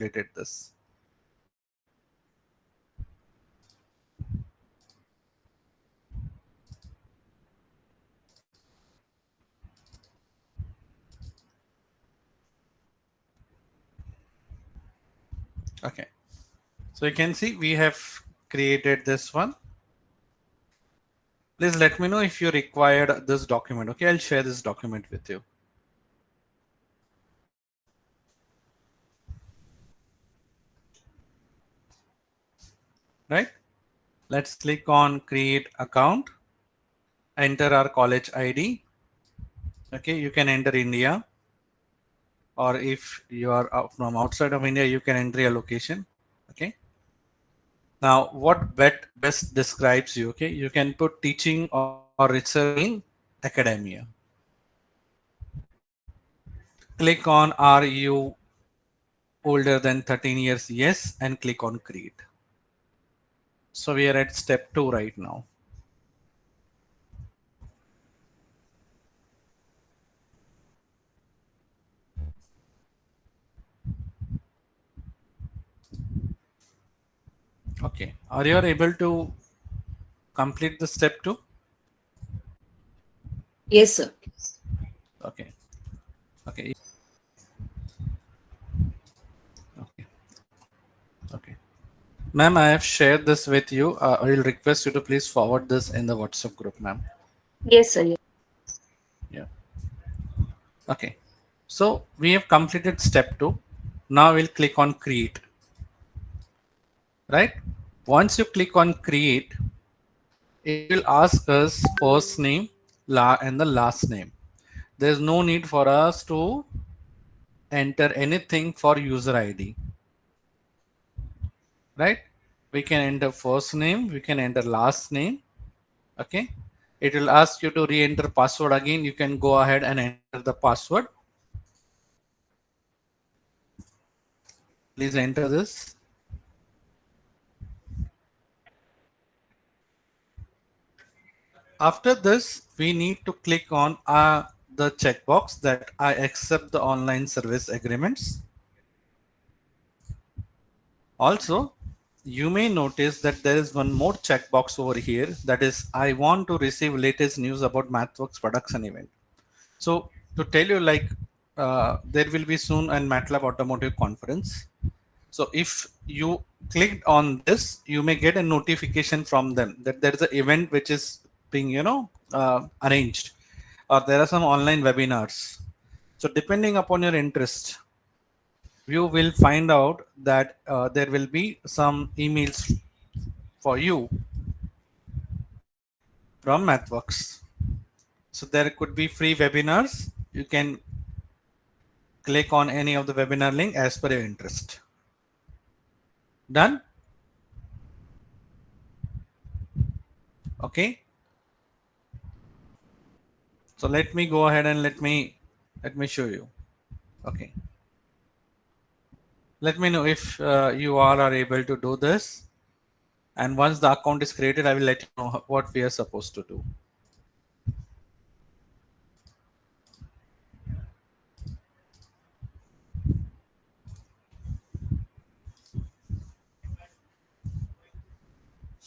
created this. Okay, so you can see we have created this one. Please let me know if you required this document. Okay, I'll share this document with you. Right? Let's click on create account, enter our college ID. Okay, you can enter India, or if you are from outside of India, you can enter your location. Okay. Now, what best describes you? Okay, you can put teaching or research in academia. Click on are you older than 13 years? Yes, and click on create. So we are at step 2 right now. Okay, are you able to complete the step 2? Yes, sir. Okay. Okay. Okay. Okay. Ma'am, I have shared this with you. I will request you to please forward this in the WhatsApp group, ma'am. Yes, sir. Yeah. Okay. So we have completed step 2. Now we'll click on create. Right? Once you click on create, it will ask us first name and the last name. There's no need for us to enter anything for user ID. Right? We can enter first name, we can enter last name. Okay. It will ask you to re-enter password again. You can go ahead and enter the password. Please enter this. After this, we need to click on the checkbox that I accept the online service agreements. Also, you may notice that there is one more checkbox over here, that is I want to receive latest news about MathWorks production event. So to tell you, like there will be soon a MATLAB automotive conference. So if you clicked on this, you may get a notification from them that there is an event which is being, arranged, or there are some online webinars. So depending upon your interest, you will find out that there will be some emails for you from MathWorks. So there could be free webinars. You can click on any of the webinar link as per your interest. Done? Okay. So let me go ahead and let me show you. Okay. Let me know if you all are able to do this. And once the account is created, I will let you know what we are supposed to do.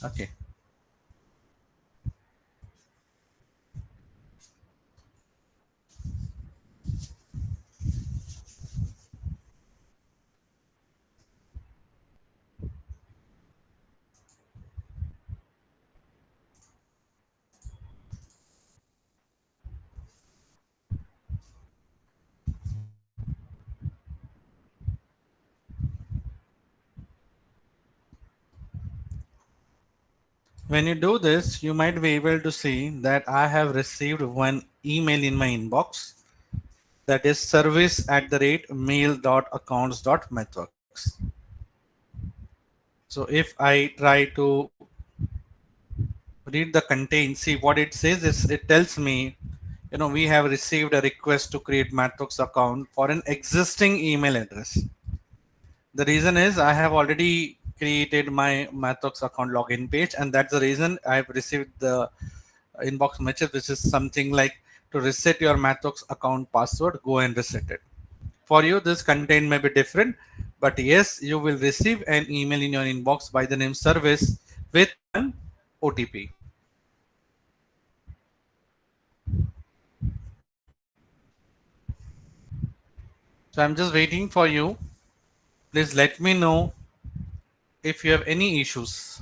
Okay. When you do this, you might be able to see that I have received one email in my inbox, that is service@mail.accounts.methods. So if I try to read the content, see what it says is it tells me, we have received a request to create Matrox account for an existing email address. The reason is I have already created my Matrox account login page, and that's the reason I've received the inbox message, which is something like to reset your Matrox account password, go and reset it. For you, this content may be different, But yes, you will receive an email in your inbox by the name service with an OTP. So I'm just waiting for you. Please let me know if you have any issues.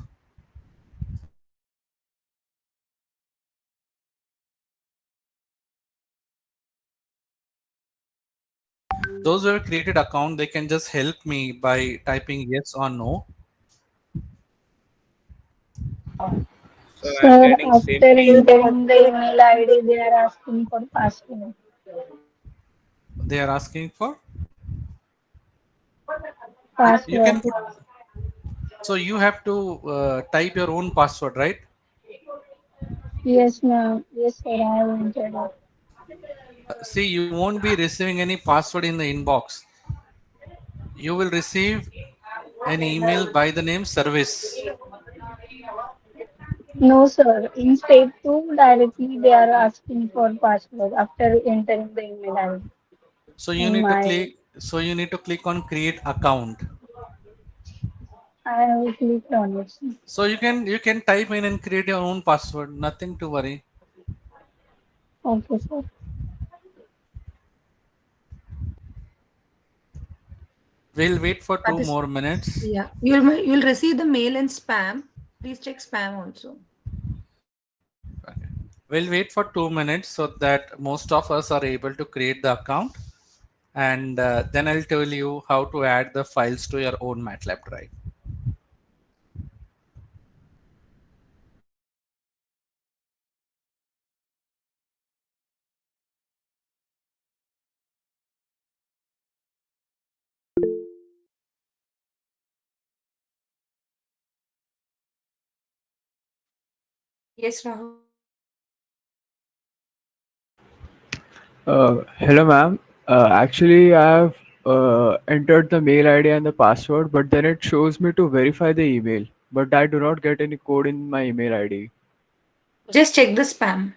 Those who have created account, they can just help me by typing yes or no. So I'm Sir, getting same after issue. entering the email ID, they are asking for password. They are asking for. You Password. can put. So you have to type your own password, right? Yes, ma'am. Yes, sir. I have entered it. See, you won't be receiving any password in the inbox. You will receive an email by the name service. No, sir. In step 2, directly they are asking for password after entering the email ID So you in need to my. click. So you need to click on create account. I have clicked on it. So you can type in and create your own password. Nothing to worry. Okay, sir. We'll wait for That two is, more minutes. yeah. You'll receive the mail in spam. Please check spam also. Okay. We'll wait for 2 minutes so that most of us are able to create the account, and then I'll tell you how to add the files to your own MATLAB drive. Yes, Rahul. Hello, ma'am. Actually, I have entered the mail ID and the password, but then it shows me to verify the email. But I do not get any code in my email ID. Just check the spam.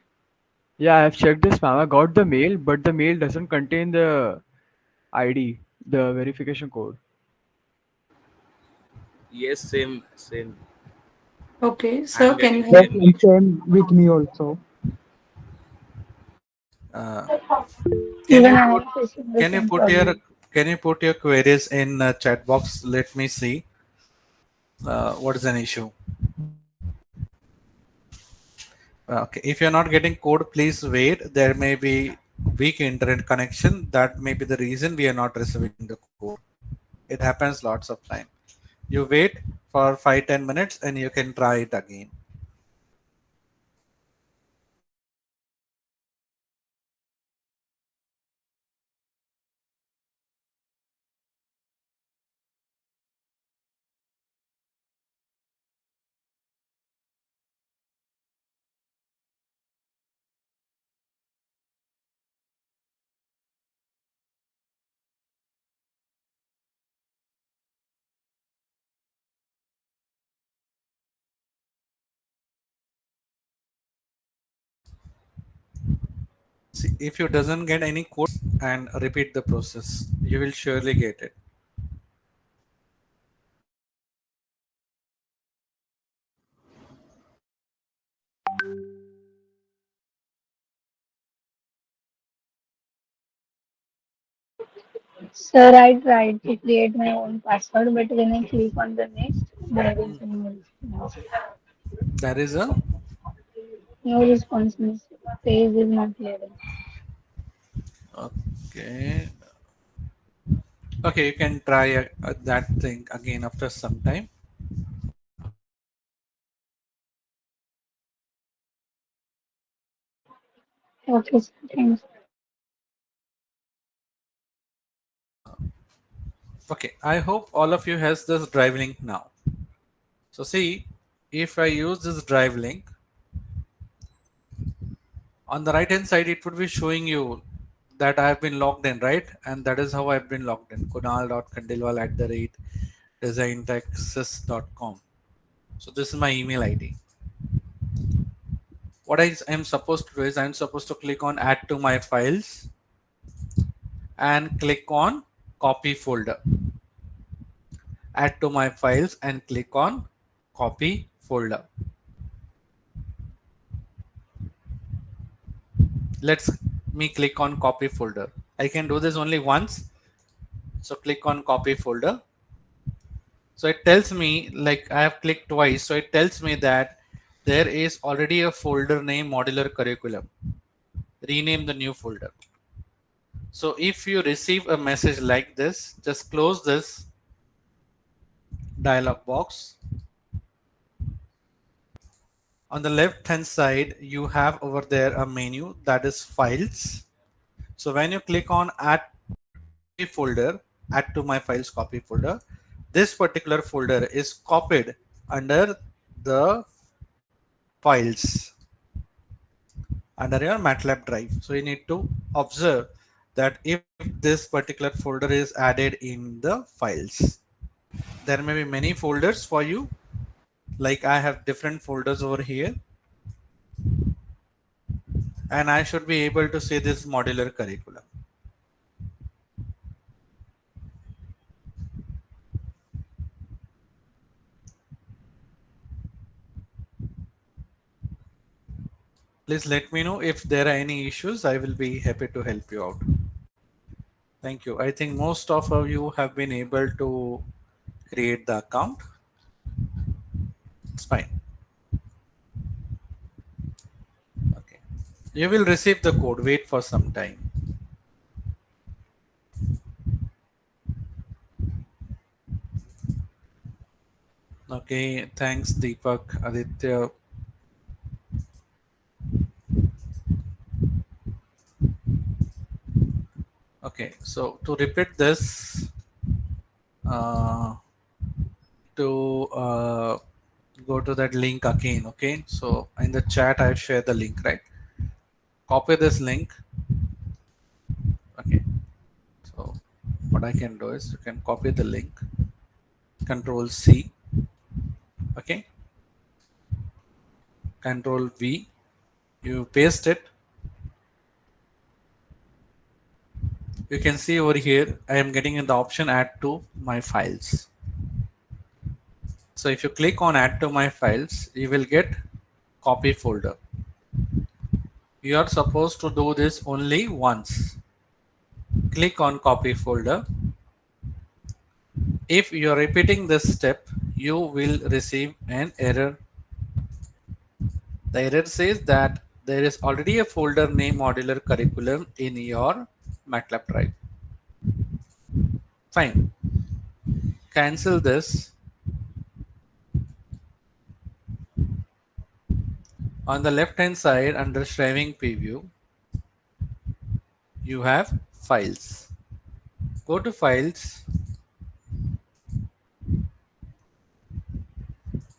Yeah, I have checked this, ma'am. I got the mail, but the mail doesn't contain the ID, the verification code. Yes, same. Okay, I'm so can you getting help? Yes, same and mail. same with me also. Uh, can Even you I put am facing the can you same put your problem. can you put your queries in chat box? Let me see what is an issue. Okay, if you're not getting code, please wait. There may be weak internet connection. That may be the reason we are not receiving the code. It happens lots of time. You wait for 5-10 minutes and you can try it again. See, if you doesn't get any code and repeat the process, you will surely get it. Sir, I tried to create my own password, but when I click on the next, there is no response. There is a No response. Means page is not loading. okay. Okay, you can try that thing again after some time. Okay, sir. Thanks. Okay, I hope all of you has this drive link now. So see, if I use this drive link, on the right hand side, it would be showing you that I have been logged in, right? And that is how I've been logged in. Kunal.kandilwal at the rate designtexas.com. So this is my email ID. What I am supposed to do is I'm supposed to click on add to my files and click on copy folder. add to my files and click on copy folder. Let's me click on copy folder. I can do this only once. So click on copy folder. So it tells me, like I have clicked twice. So it tells me that there is already a folder named modular curriculum. Rename the new folder. So if you receive a message like this, just close this dialog box. On the left hand side, you have over there a menu that is files. So when you click on add folder, add to my files copy folder, this particular folder is copied under the files under your MATLAB drive. So you need to observe that if this particular folder is added in the files, there may be many folders for you. Like I have different folders over here, and I should be able to see this modular curriculum. Please let me know if there are any issues. I will be happy to help you out. Thank you. I think most of you have been able to create the account. It's fine. Okay. You will receive the code. Wait for some time. Okay. Thanks, Deepak, Aditya. Okay. So to repeat this, to go to that link again. Okay, so in the chat I've shared the link, right? Copy this link. Okay, so what I can do is you can copy the link, Control C, okay, Control V, you paste it. You can see over here I am getting in the option add to my files. So if you click on add to my files, you will get copy folder. You are supposed to do this only once. Click on copy folder. If you are repeating this step, you will receive an error. The error says that there is already a folder named modular curriculum in your MATLAB drive. Fine. Cancel this. On the left hand side under Striving Preview, you have files. Go to files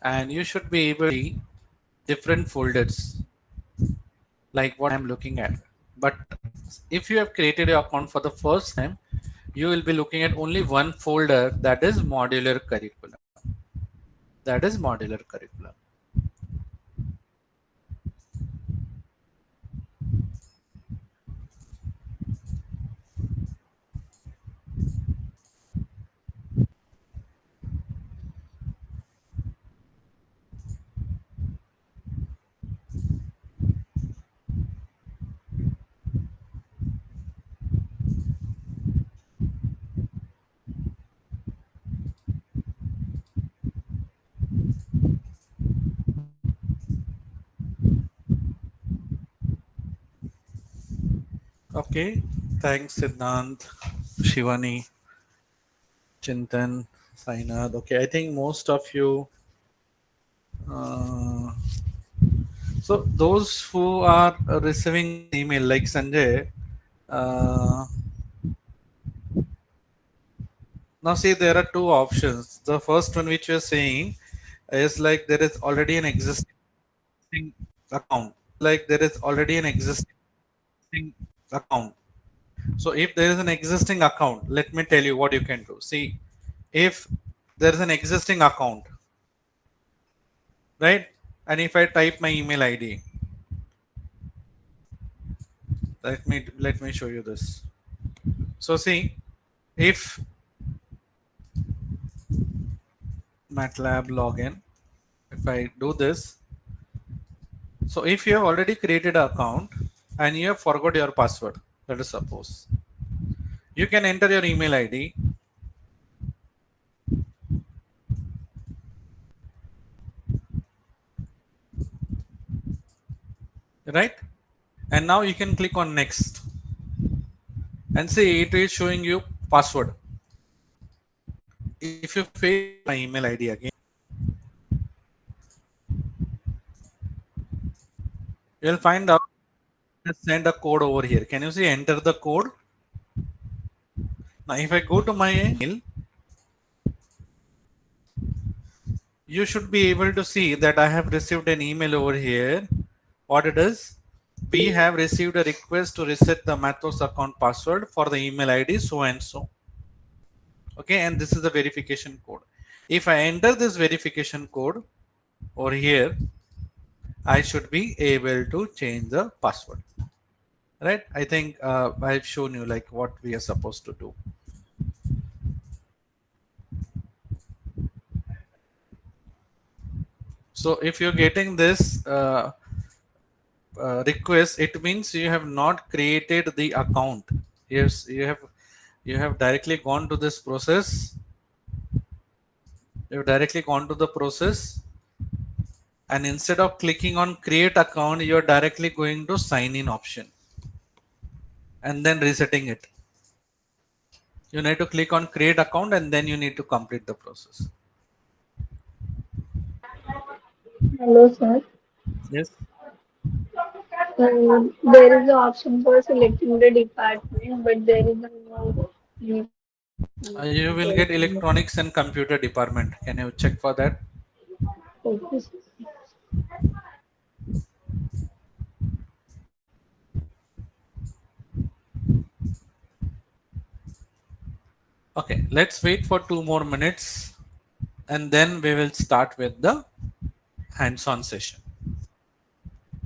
and you should be able to see different folders like what I'm looking at. But if you have created your account for the first time, you will be looking at only one folder, that is modular curriculum. That is modular curriculum. Okay, thanks Siddhant, Shivani, Chintan, Sainath. Okay, I think most of you. So those who are receiving email like Sanjay, now see there are two options. The first one which you're saying is like there is already an existing account. Like there is already an existing account. So if there is an existing account, let me tell you what you can do. See, if there is an existing account, right? And if I type my email ID, let me show you this. So see, if MATLAB login. If I do this, so if you have already created an account and you have forgot your password, let us suppose, you can enter your email ID. Right? And now you can click on next and see it is showing you password. If you fail my email ID again, you'll find out send a code over here. Can you see enter the code? Now if I go to my email, you should be able to see that I have received an email over here. What it is? We have received a request to reset the Mathos account password for the email ID so and so. Okay, and this is the verification code. If I enter this verification code over here, I should be able to change the password. Right? I think I've shown you like what we are supposed to do. So if you're getting this request, it means you have not created the account. Yes, you have directly gone to this process. You've directly gone to the process, and instead of clicking on create account, you're directly going to sign in option and then resetting it. You need to click on create account and then you need to complete the process. Hello, sir. Yes. There is an option for selecting the department, but there is no. You will get electronics and computer department. Can you check for that? Okay. Okay, let's wait for 2 more minutes and then we will start with the hands-on session.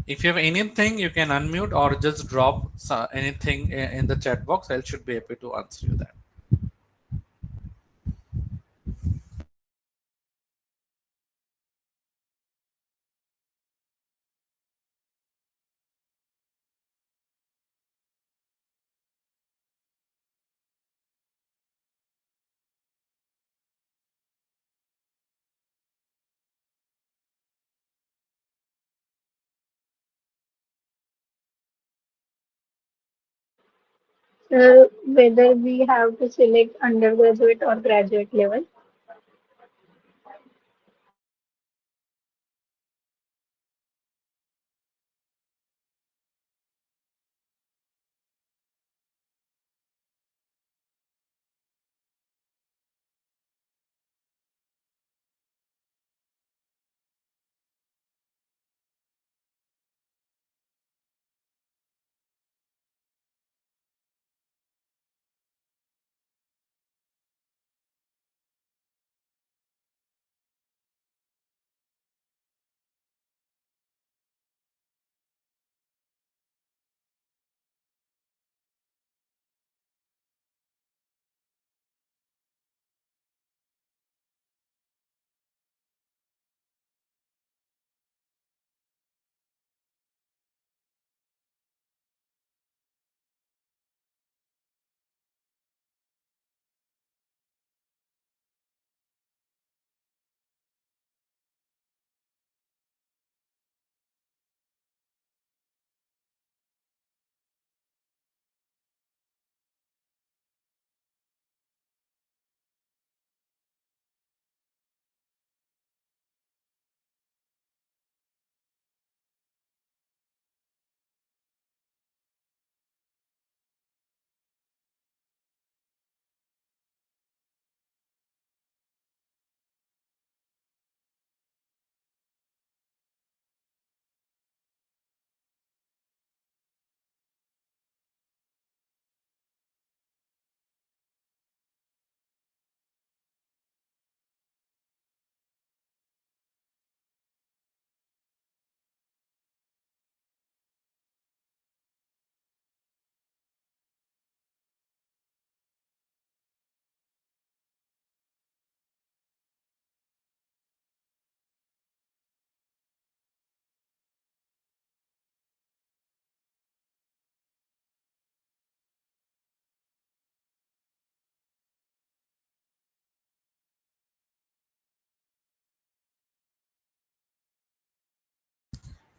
If you have anything, you can unmute or just drop anything in the chat box. I should be happy to answer you that. Whether we have to select undergraduate or graduate level.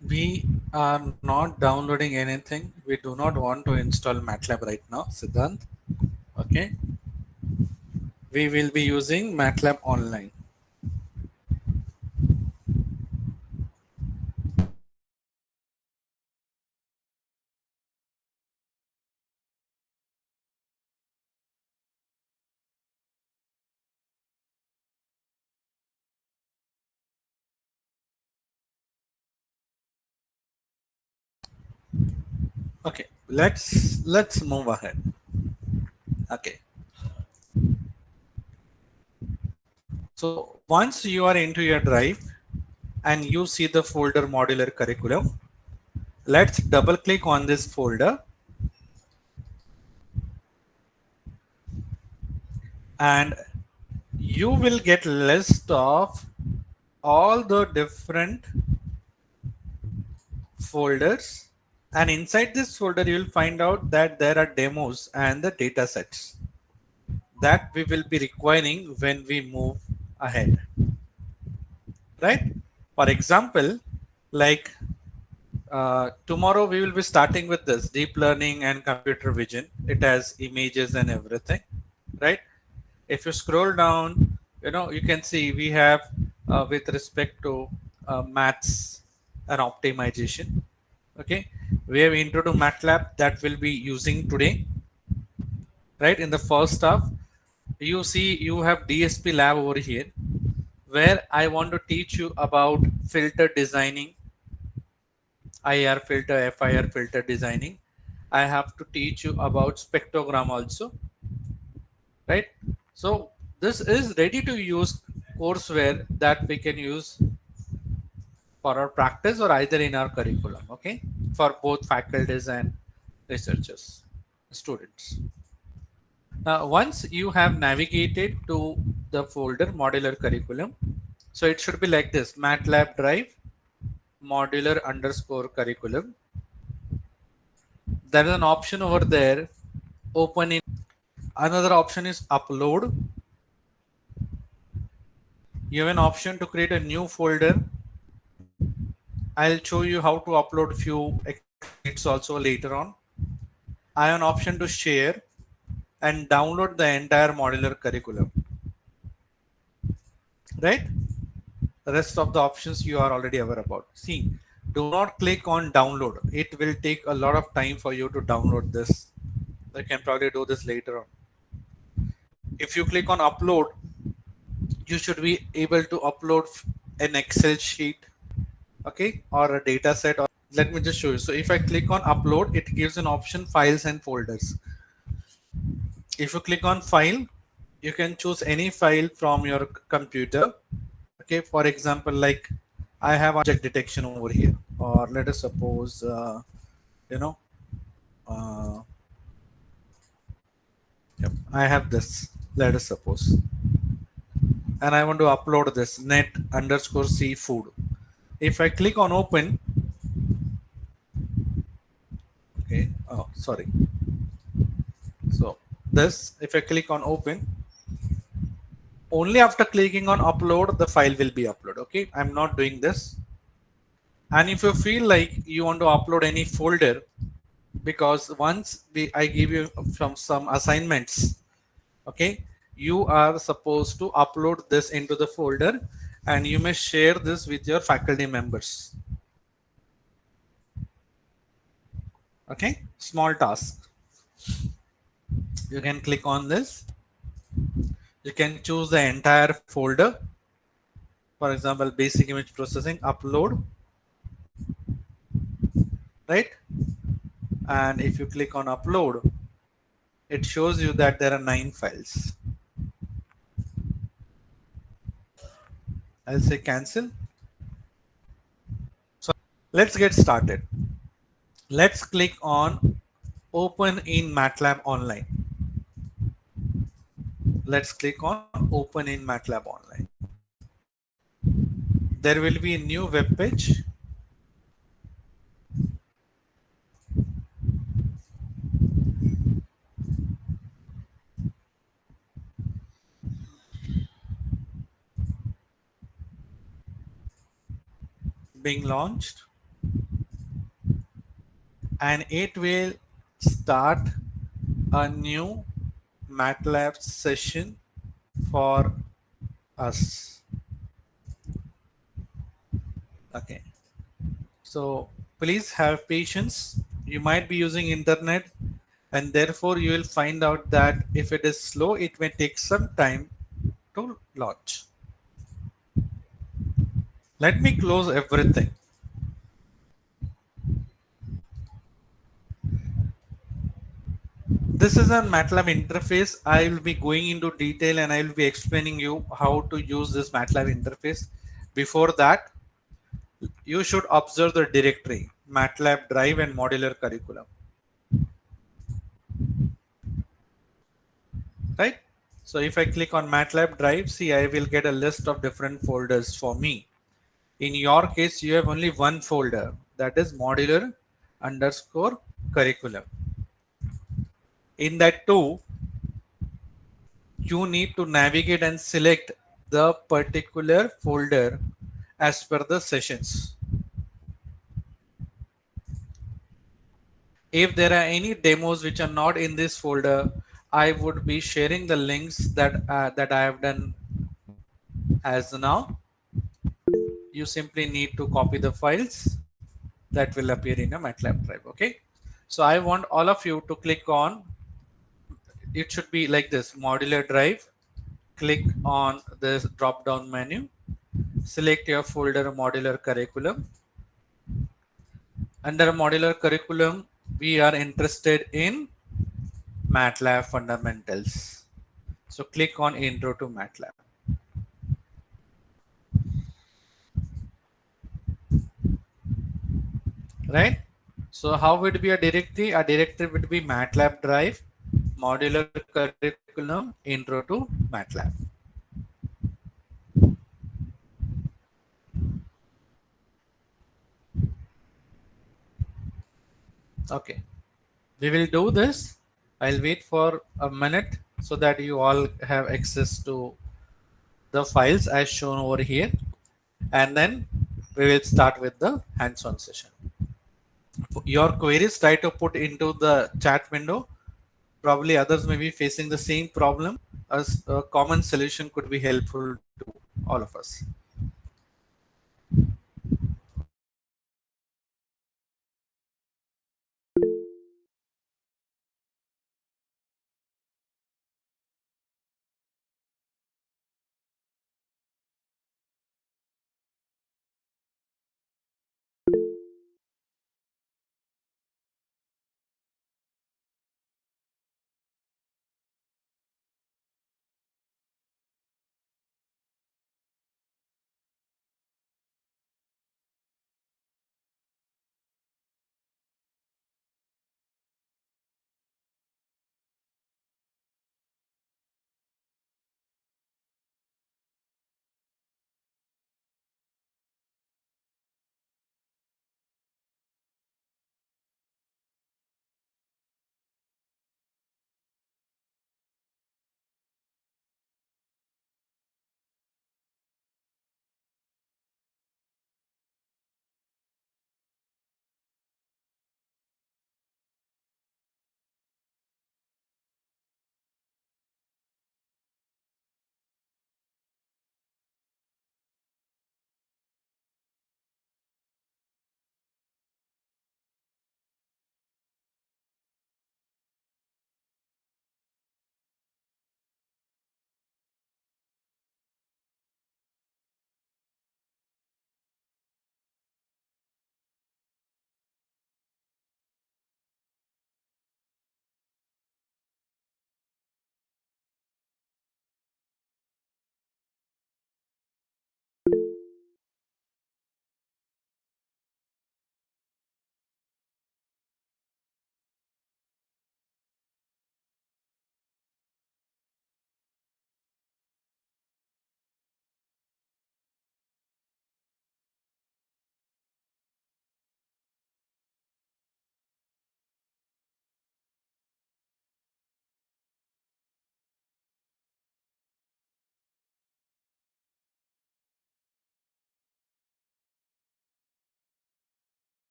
We are not downloading anything. We do not want to install MATLAB right now, Siddhant. Okay. We will be using MATLAB online. Okay, let's move ahead. Okay. So once you are into your drive and you see the folder modular curriculum, let's double click on this folder and you will get list of all the different folders, and inside this folder you will find out that there are demos and the data sets that we will be requiring when we move ahead, right? For example, like tomorrow we will be starting with this deep learning and computer vision. It has images and everything, right? If you scroll down, you can see we have with respect to maths and optimization. Okay, we have intro to MATLAB that we'll be using today, right? In the first half, you see you have DSP lab over here, where I want to teach you about filter designing, IR filter, FIR filter designing. I have to teach you about spectrogram also, right? So this is ready to use courseware that we can use for our practice or either in our curriculum, okay, for both faculties and researchers, students. Now, once you have navigated to the folder modular curriculum, so it should be like this: MATLAB drive modular underscore curriculum. There is an option over there, open in. Another option is upload. You have an option to create a new folder. I'll show you how to upload few sheets also later on. I have an option to share and download the entire modular curriculum. Right? The rest of the options you are already aware about. See, do not click on download. It will take a lot of time for you to download this. You can probably do this later on. If you click on upload, you should be able to upload an Excel sheet, okay, or a data set. Or let me just show you. So if I click on upload, it gives an option files and folders. If you click on file, you can choose any file from your computer. Okay, for example, like I have object detection over here, or let us suppose, you know, yep, I have this, let us suppose, and I want to upload this net underscore seafood. If I click on open, okay, oh, sorry. So this, if I click on open, only after clicking on upload, the file will be uploaded. Okay, I'm not doing this. And if you feel like you want to upload any folder, because once I give you from some assignments, okay, you are supposed to upload this into the folder and you may share this with your faculty members. Okay, small task. You can click on this. You can choose the entire folder. For example, basic image processing, upload, right? And if you click on upload, it shows you that there are 9 files. I'll say cancel. So let's get started. Let's click on open in MATLAB online. Let's click on open in MATLAB online. There will be a new web page. Being launched. and it will start a new MATLAB session for us. Okay, so please have patience. You might be using internet, and therefore you will find out that if it is slow, it may take some time to launch. Let me close everything. This is a MATLAB interface. I will be going into detail and I will be explaining you how to use this MATLAB interface. Before that, you should observe the directory, MATLAB drive and modular curriculum, right? So if I click on MATLAB drive, see, I will get a list of different folders for me. In your case, you have only one folder, that is modular underscore curriculum. In that too, you need to navigate and select the particular folder as per the sessions. If there are any demos which are not in this folder, I would be sharing the links that I have done as now. You simply need to copy the files that will appear in a MATLAB drive. Okay. So I want all of you to click on, it should be like this, modular drive. Click on this drop down menu, select your folder modular curriculum. Under modular curriculum, we are interested in MATLAB fundamentals. So click on intro to MATLAB. Right? So how would be a directory? A directory would be MATLAB drive, modular curriculum, intro to MATLAB. Okay. We will do this. I'll wait for a minute so that you all have access to the files as shown over here. And then we will start with the hands-on session. Your queries try to put into the chat window. Probably others may be facing the same problem. As a common solution could be helpful to all of us.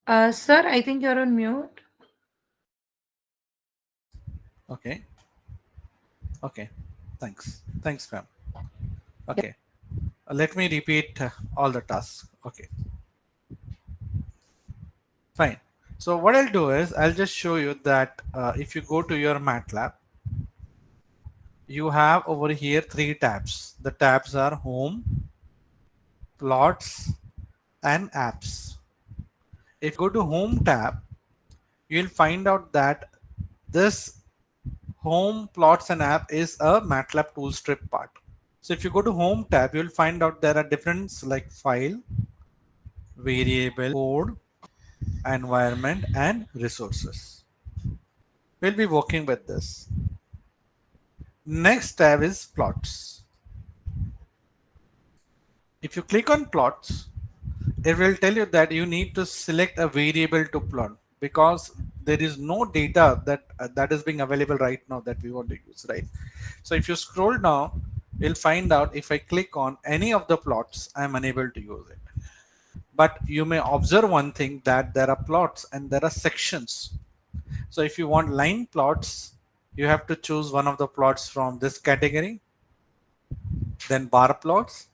Sir, I think you're on mute. Okay. Okay. Thanks, ma'am. Okay. Let me repeat all the tasks. Okay. Fine. So what I'll do is I'll just show you that if you go to your MATLAB, you have over here 3 tabs. The tabs are home, plots, and apps. If you go to home tab, you'll find out that this home, plots, and app is a MATLAB toolstrip part. So if you go to home tab, you'll find out there are different like file, variable, code, environment, and resources. We'll be working with this. Next tab is plots. If you click on plots, it will tell you that you need to select a variable to plot because there is no data that is being available right now that we want to use, right? So if you scroll down, you'll find out if I click on any of the plots, I'm unable to use it. But you may observe one thing, that there are plots and there are sections. So if you want line plots, you have to choose one of the plots from this category. Then bar plots,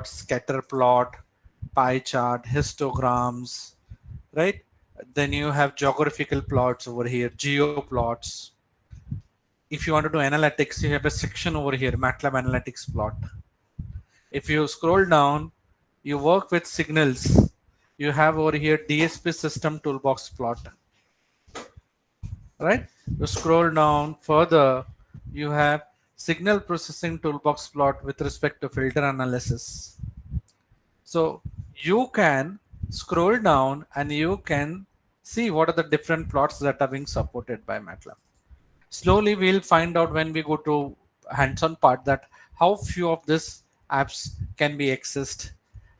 scatter plot, pie chart, histograms, right? Then you have geographical plots over here, geo plots. If you want to do analytics, you have a section over here, MATLAB analytics plot. If you scroll down, you work with signals. You have over here DSP system toolbox plot, right? You scroll down further, you have signal processing toolbox plot with respect to filter analysis. So you can scroll down and you can see what are the different plots that are being supported by MATLAB. Slowly we'll find out when we go to hands-on part that how few of these apps can be accessed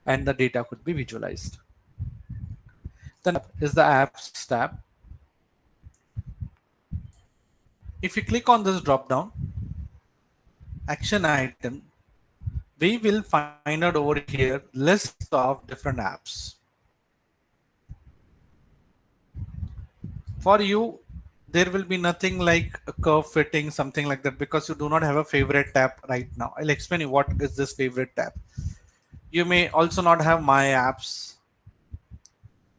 and the data could be visualized. Then is the apps tab. If you click on this drop down action item, we will find out over here list of different apps. For you, there will be nothing like a curve fitting, something like that, because you do not have a favorite tab right now. I'll explain you what is this favorite tab. You may also not have my apps.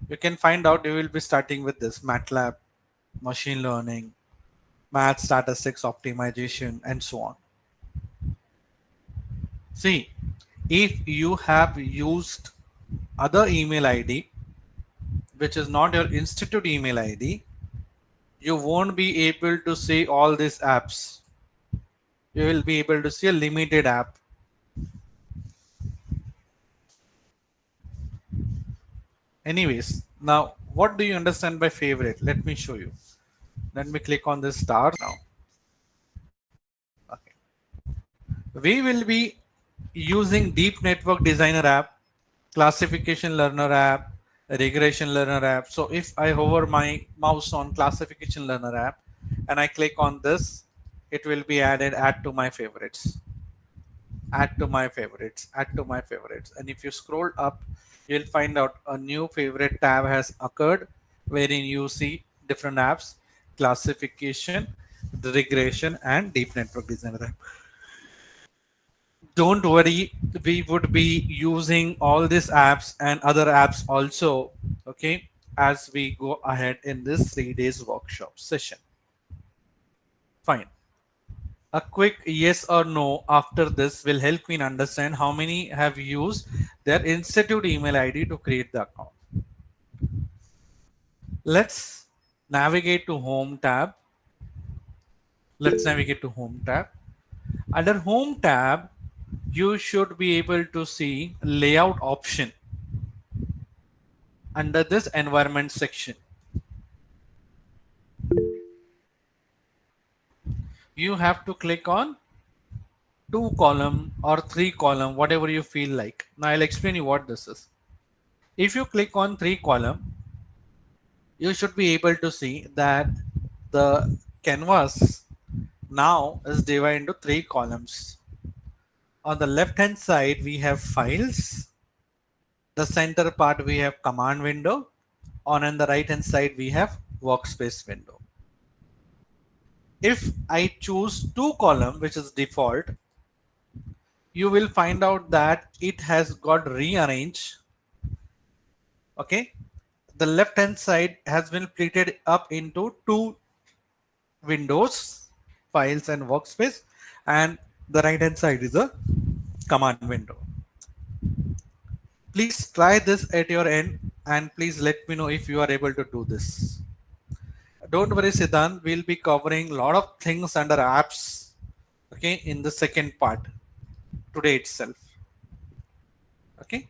You can find out, you will be starting with this MATLAB, machine learning, math, statistics, optimization, and so on. See, if you have used other email ID, which is not your institute email ID, you won't be able to see all these apps. You will be able to see a limited app. Anyways, now what do you understand by favorite? Let me show you. Let me click on this star now. Okay. We will be using Deep Network Designer app, Classification Learner app, Regression Learner app. So if I hover my mouse on Classification Learner app and I click on this, it will be added, add to my favorites, add to my favorites, add to my favorites. And if you scroll up, you'll find out a new favorite tab has occurred wherein you see different apps, classification, regression, and Deep Network Designer app. Don't worry, we would be using all these apps and other apps also, okay, as we go ahead in this 3 days workshop session. Fine. A quick yes or no after this will help me understand how many have used their institute email ID to create the account. Let's navigate to home tab. Let's navigate to home tab. Under home tab, you should be able to see layout option under this environment section. You have to click on 2 column or 3 column, whatever you feel like. Now I'll explain you what this is. If you click on 3 column, you should be able to see that the canvas now is divided into 3 columns. On the left hand side, we have files. The center part, we have command window. on the right hand side we have workspace window. If I choose 2 column, which is default, you will find out that it has got rearranged. Okay, the left hand side has been splitted up into 2 windows, files and workspace, and the right hand side is a command window. Please try this at your end and please let me know if you are able to do this. Don't worry, Siddhant, we'll be covering a lot of things under apps, okay, in the second part today itself. Okay,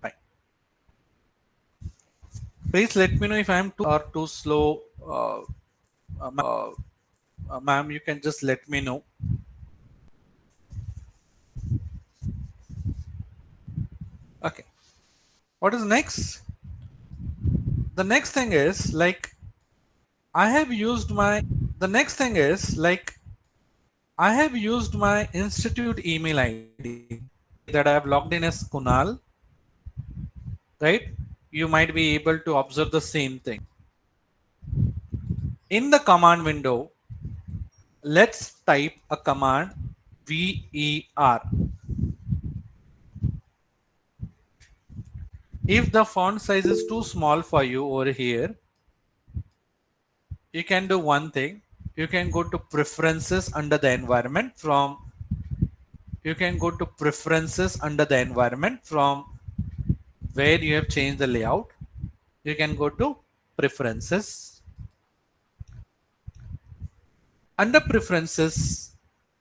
fine. Please let me know if I'm too slow. Ma'am, you can just let me know. Okay, what is next? The next thing is like I have used my institute email ID that I have logged in as Kunal, right? You might be able to observe the same thing. In the command window, let's type a command ver. If the font size is too small for you over here, you can do one thing. You can go to preferences under the environment from where you have changed the layout. You can go to preferences. Under preferences,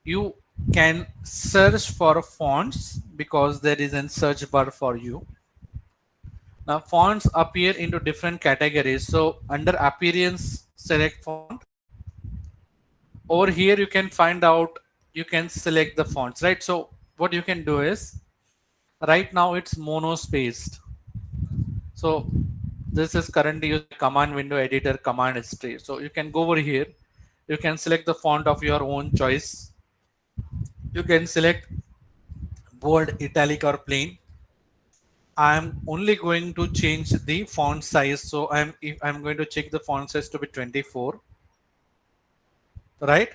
you can search for fonts because there is a search bar for you. Now fonts appear into different categories. So under appearance, select font. Over here you can find out, you can select the fonts, right? So what you can do is, right now it's monospaced. So this is currently using command window editor command history. So you can go over here, you can select the font of your own choice. You can select bold, italic or plain. I'm only going to change the font size. So I'm going to check the font size to be 24. Right?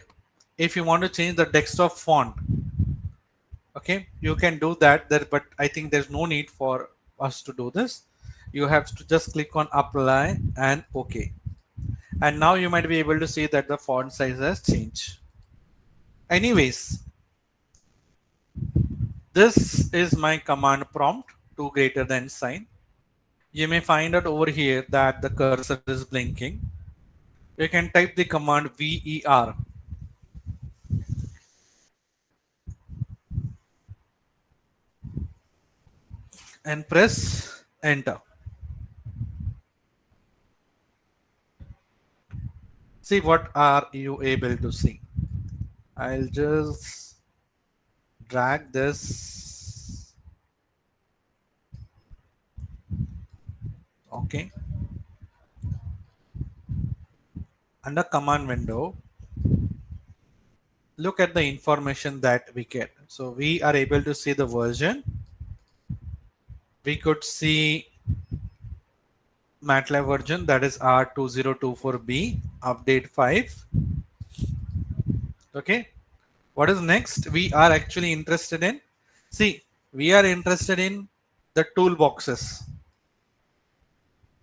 If you want to change the desktop font, okay, you can do that there, but I think there's no need for us to do this. You have to just click on apply and OK. And now you might be able to see that the font size has changed. Anyways, this is my command prompt, 2 greater than sign. You may find out over here that the cursor is blinking. You can type the command ver and press enter. See what are you able to see. I'll just drag this. Okay. Under command window, look at the information that we get. So we are able to see the version. We could see MATLAB version, that is R2024B update 5. Okay. What is next? We are actually interested in, see, we are interested in the toolboxes.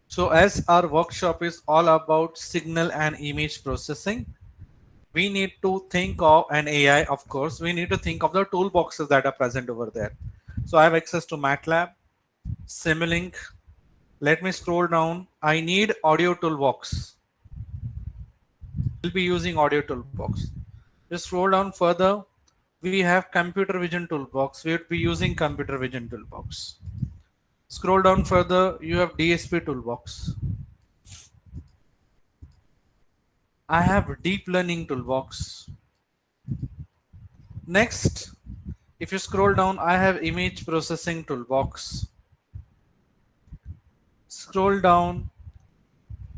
So as our workshop is all about signal and image processing, we need to think of an AI, of course, we need to think of the toolboxes that are present over there. So I have access to MATLAB, Simulink. Let me scroll down. I need audio toolbox. We'll be using audio toolbox. Just scroll down further. We have computer vision toolbox. We would be using computer vision toolbox. Scroll down further. You have DSP toolbox. I have deep learning toolbox. Next, if you scroll down, I have image processing toolbox. Scroll down.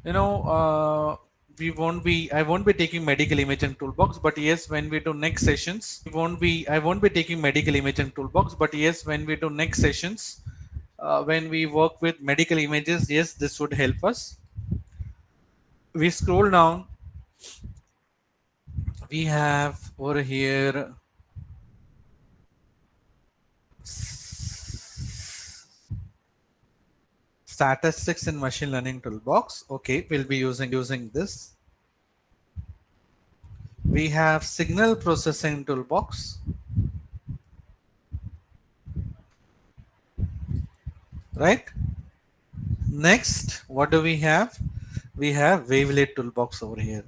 You know, I won't be taking medical imaging toolbox, but yes, when we do next sessions, I won't be taking medical imaging toolbox, but yes, when we do next sessions, when we work with medical images, yes, this would help us. We scroll down, we have over here statistics in machine learning toolbox. Okay, we'll be using this. We have signal processing toolbox, right? Next, what do we have? We have wavelet toolbox over here.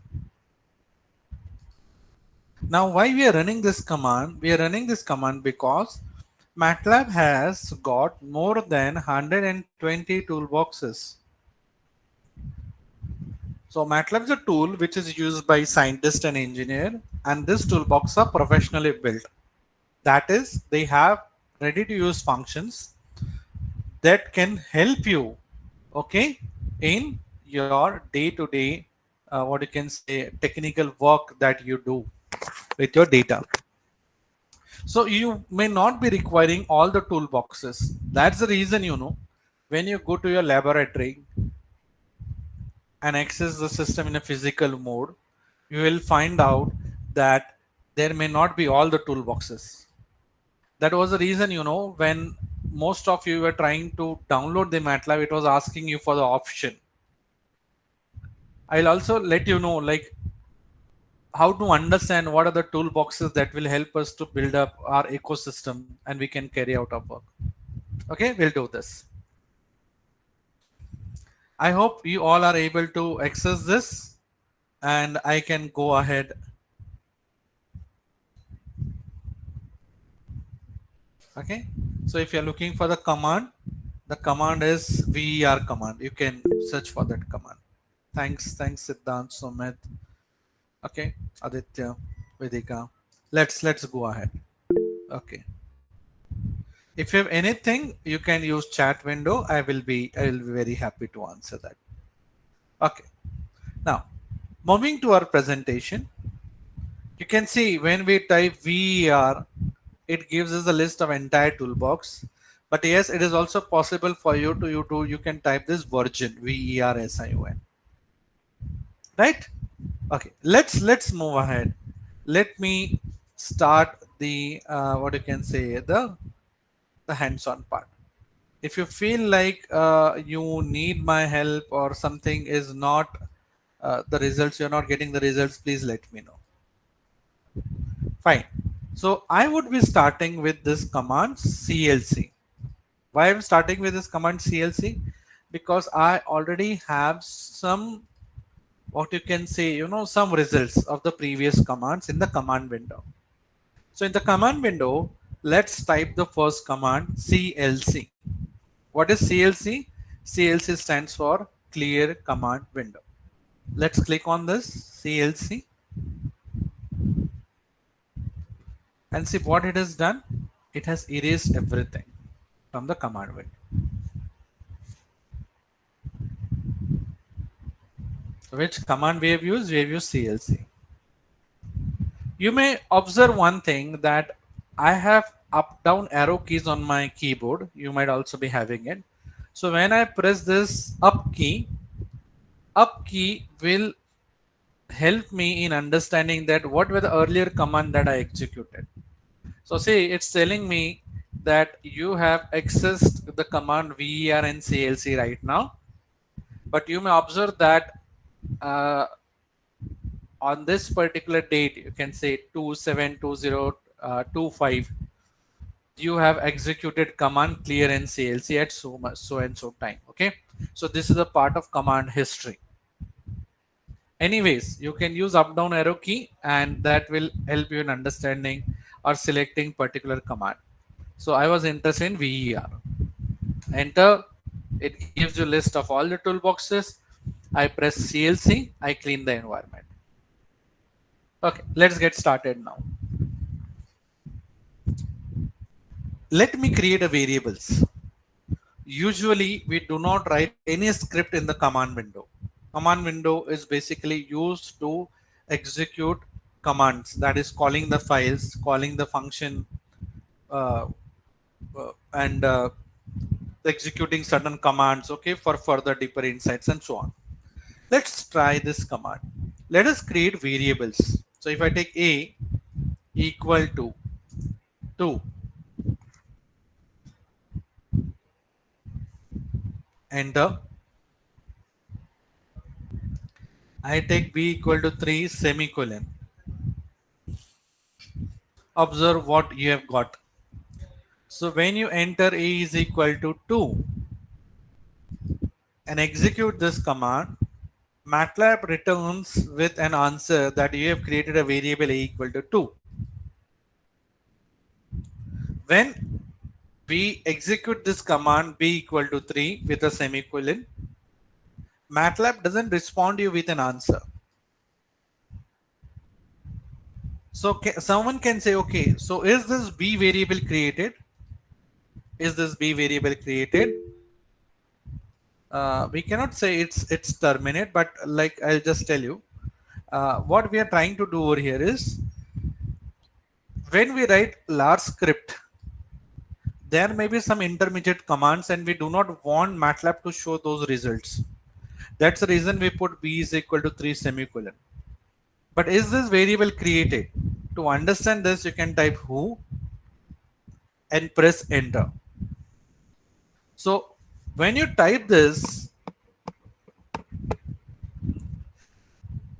Now, why we are running this command? We are running this command because MATLAB has got more than 120 toolboxes. So MATLAB is a tool which is used by scientists and engineers, and this toolbox are professionally built. That is, they have ready to use functions that can help you, okay, in your day-to-day, what you can say, technical work that you do with your data. So you may not be requiring all the toolboxes. That's the reason, when you go to your laboratory and access the system in a physical mode, you will find out that there may not be all the toolboxes. That was the reason, when most of you were trying to download the MATLAB, it was asking you for the option. I'll also let you know, like, how to understand what are the toolboxes that will help us to build up our ecosystem and we can carry out our work. Okay, we'll do this. I hope you all are able to access this and I can go ahead. Okay, so if you're looking for the command is VER command. You can search for that command. Thanks Siddhant, Sumit. Okay, Aditya, Vedika. Let's go ahead. Okay. If you have anything, you can use chat window. I will be very happy to answer that. Okay. Now, moving to our presentation, you can see when we type VER, it gives us a list of entire toolbox. But yes, it is also possible for you to you can type this version VERSION. Right? Okay, let's move ahead. Let me start the what you can say, the hands-on part. If you feel like you need my help or something is not the results, you're not getting the results, please let me know. Fine. So I would be starting with this command CLC. Why I'm starting with this command CLC? Because I already have some, what you can say, some results of the previous commands in the command window. So in the command window, let's type the first command CLC. What is CLC? CLC stands for clear command window. Let's click on this CLC and see what it has done. It has erased everything from the command window. So which command we have used? We have used CLC. You may observe one thing, that I have up down arrow keys on my keyboard. You might also be having it. So when I press this up key will help me in understanding that what were the earlier command that I executed. So see, it's telling me that you have accessed the command VER and CLC right now, but you may observe that on this particular date, you can say 272025, you have executed command clear and CLC at so and so time. Okay, so this is a part of command history. Anyways, you can use up down arrow key and that will help you in understanding or selecting particular command. So I was interested in VER. Enter. It gives you a list of all the toolboxes. I press CLC. I clean the environment. Okay, let's get started now. Let me create a variables. Usually we do not write any script in the command window. Command window is basically used to execute commands, that is calling the files, calling the function, and executing certain commands, okay, for further deeper insights and so on. Let's try this command. Let us create variables. So if I take a equal to 2, enter. I take b equal to 3, semicolon. Observe what you have got. So when you enter a is equal to 2 and execute this command, MATLAB returns with an answer that you have created a variable a equal to 2. When we execute this command b equal to 3 with a semicolon, MATLAB doesn't respond you with an answer. So someone can say, okay, so is this b variable created? Is this b variable created? We cannot say it's terminate, but like I'll just tell you, what we are trying to do over here is when we write large script, there may be some intermediate commands and we do not want MATLAB to show those results. That's the reason we put b is equal to 3 semicolon. But is this variable created? To understand this, you can type who and press enter. So when you type this,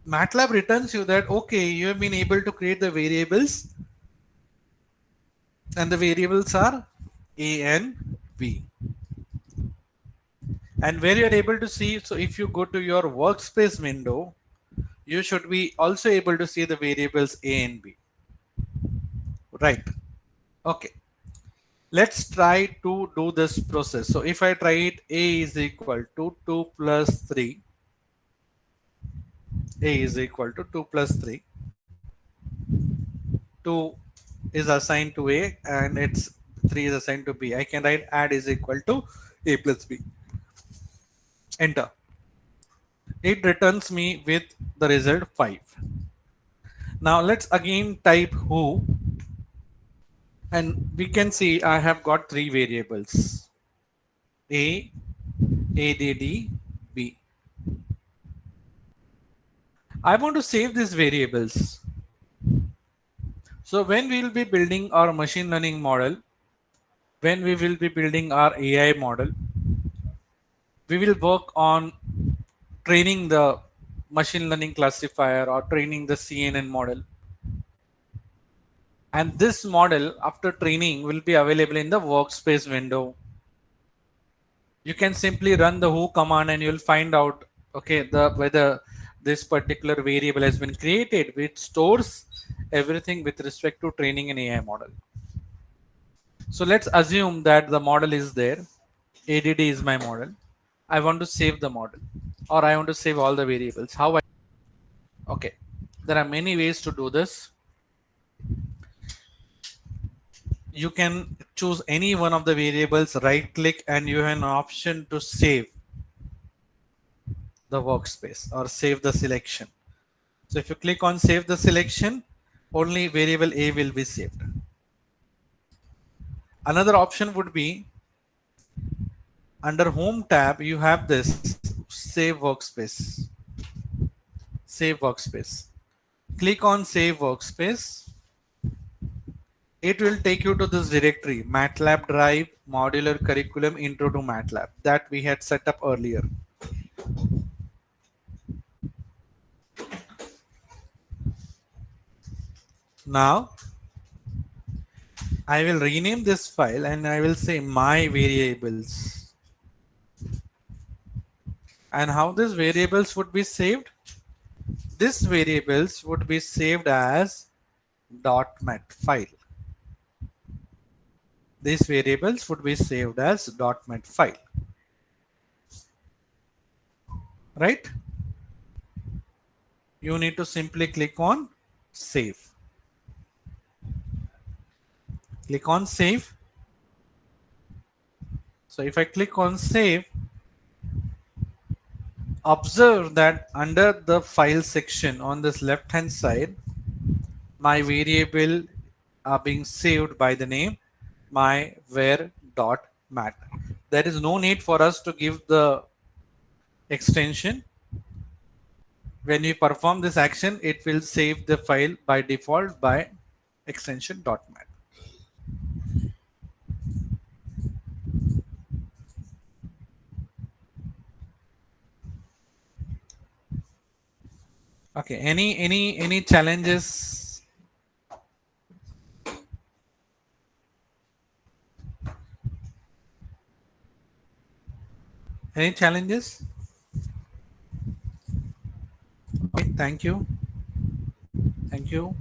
MATLAB returns you that, okay, you have been able to create the variables and the variables are a and b. And where you are able to see, so if you go to your workspace window, you should be also able to see the variables a and b. Right. Okay. Let's try to do this process. So if I try it, a is equal to 2 plus 3. A is equal to 2 plus 3. 2 is assigned to A and it's 3 is assigned to B. I can write add is equal to A plus B. Enter. It returns me with the result 5. Now let's again type who, and we can see I have got 3 variables: A, ADD, B. I want to save these variables. So when we will be building our machine learning model, when we will be building our AI model, we will work on training the machine learning classifier or training the CNN model. And this model after training will be available in the workspace window. You can simply run the who command and you'll find out, okay, whether this particular variable has been created, which stores everything with respect to training an AI model. So let's assume that the model is there. ADD is my model. I want to save the model, or I want to save all the variables. Okay, there are many ways to do this. You can choose any one of the variables, right click, and you have an option to save the workspace or save the selection. So if you click on save the selection, only variable A will be saved. Another option would be under home tab, you have this save workspace. Save workspace. Click on save workspace. It will take you to this directory, MATLAB Drive, Modular Curriculum, Intro to MATLAB, that we had set up earlier. Now, I will rename this file and I will say my variables. And how these variables would be saved? These variables would be saved as .mat file. These variables would be saved as .mat file. Right? You need to simply click on save. Click on save. So if I click on save, observe that under the file section on this left hand side, my variable are being saved by the name myvar.mat. there is no need for us to give the extension. When we perform this action, it will save the file by default by extension .mat. Okay, any challenges? Any challenges? Okay, thank you. Thank you.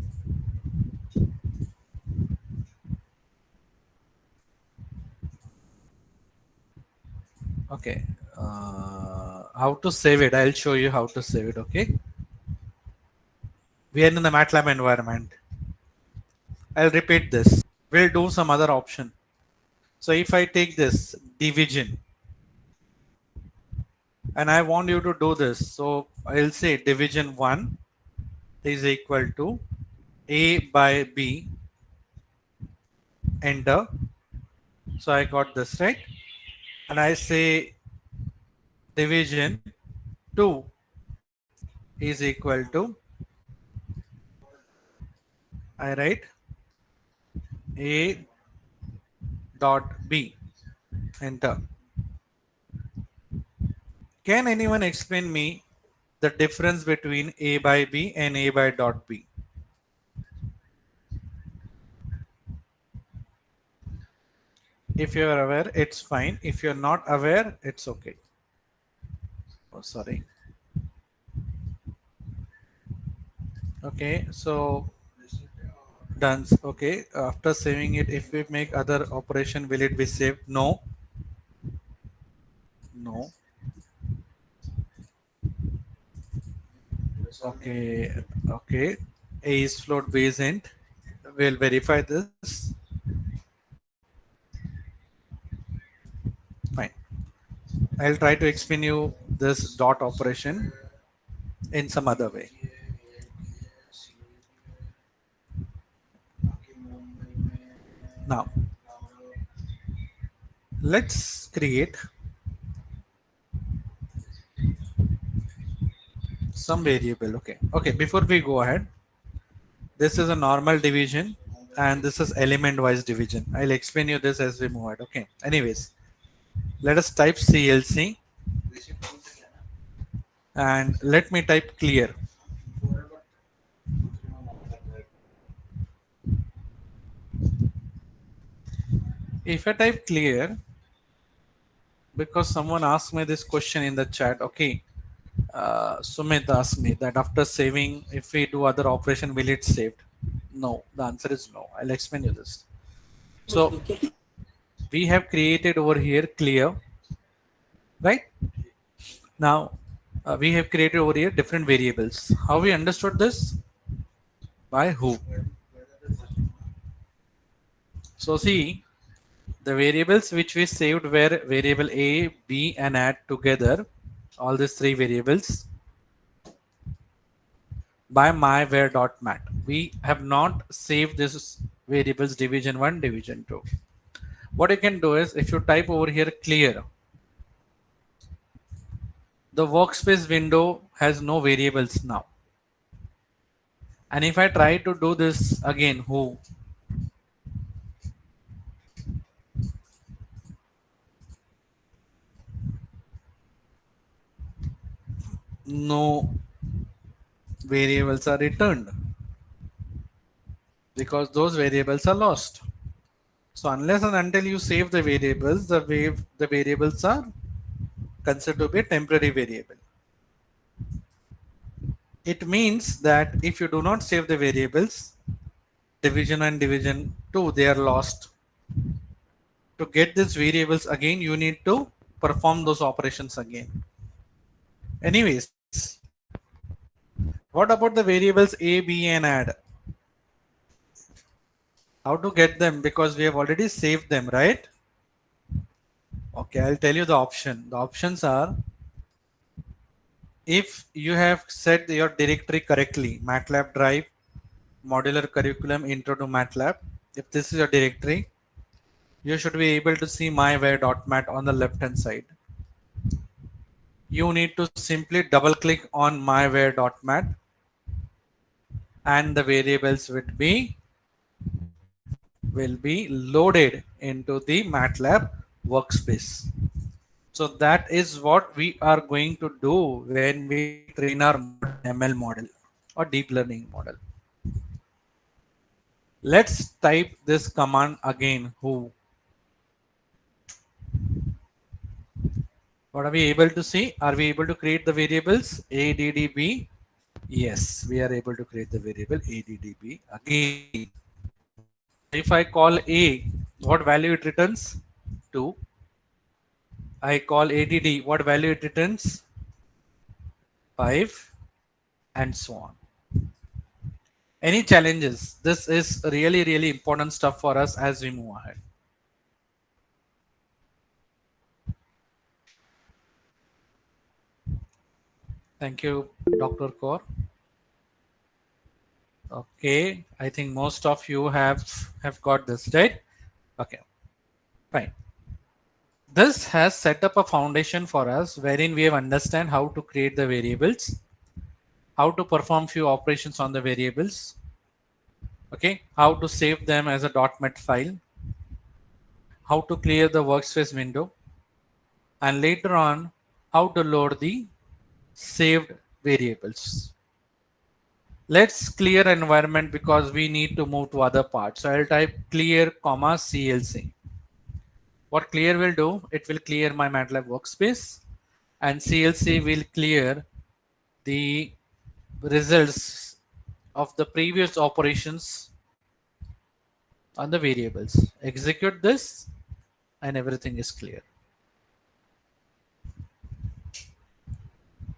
Okay, how to save it? I'll show you how to save it. Okay, we are in the MATLAB environment. I'll repeat this. We'll do some other option. So if I take this division and I want you to do this, so I'll say division 1 is equal to A by B, enter. So I got this right, and I say division 2 is equal to, I write A dot B, enter. Can anyone explain me the difference between A by B and A by dot B? If you are aware, it's fine. If you're not aware, it's okay. Oh, sorry. Okay, so done. Okay, after saving it, if we make other operation, will it be saved? No. No. Okay. Okay. A is float, B is int. We'll verify this. Fine. I'll try to explain you this dot operation in some other way. Now, let's create some variable. Okay, before we go ahead, this is a normal division and this is element wise division. I'll explain you this as we move ahead. Okay, anyways, let us type CLC and let me type clear. If I type clear, because someone asked me this question in the chat, okay, Sumit asked me that after saving, if we do other operation, will it saved? No, the answer is no. I'll explain you this. So we have created over here clear, right? Now we have created over here different variables. How we understood this? By who? So see, the variables which we saved were variable A, B, and add together, all these three variables by myvar.mat. We have not saved this variables division 1, division 2. What you can do is, if you type over here clear, the workspace window has no variables now. And if I try to do this again, who? No variables are returned because those variables are lost. So unless and until you save the variables, the variables are considered to be a temporary variable. It means that if you do not save the variables, division and division 2, they are lost. To get these variables again, you need to perform those operations again. Anyways, what about the variables A, B, and add? How to get them? Because we have already saved them, right? Okay, I'll tell you the option. The options are, if you have set your directory correctly, MATLAB drive, modular curriculum, intro to MATLAB, if this is your directory, You should be able to see myware.mat on the left hand side. You need to simply double click on myware.mat and the variables will be loaded into the MATLAB workspace. So that is what we are going to do when we train our ML model or deep learning model. Let's type this command again. Who? What are we able to see? Are we able to create the variables ADDB? Yes, we are able to create the variable ADDB again. So if I call A, what value it returns? 2. I call ADD, what value it returns? 5, and so on. Any challenges? This is really, really important stuff for us as we move ahead. Thank you, Dr. Kaur. Okay, I think most of you have got this, right? Okay, fine. This has set up a foundation for us wherein we have understand how to create the variables, how to perform few operations on the variables, okay, how to save them as a .NET file, how to clear the workspace window, and later on how to load the saved variables. Let's clear environment because we need to move to other parts. So I'll type clear comma CLC. What clear will do, it will clear my MATLAB workspace, and CLC will clear the results of the previous operations on the variables. Execute this and everything is clear.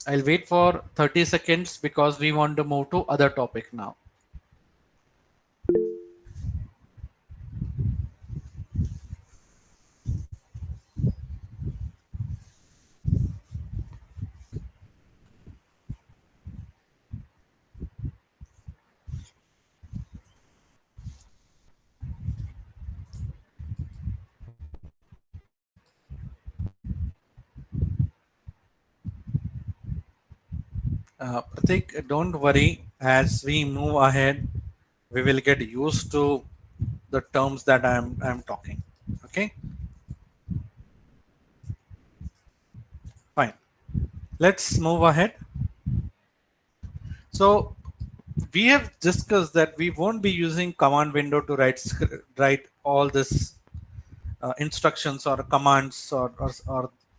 I'll wait for 30 seconds because we want to move to other topic now. Pratik, don't worry. As we move ahead, we will get used to the terms that I'm talking. Okay, fine. Let's move ahead. So we have discussed that we won't be using command window to write all this instructions or commands or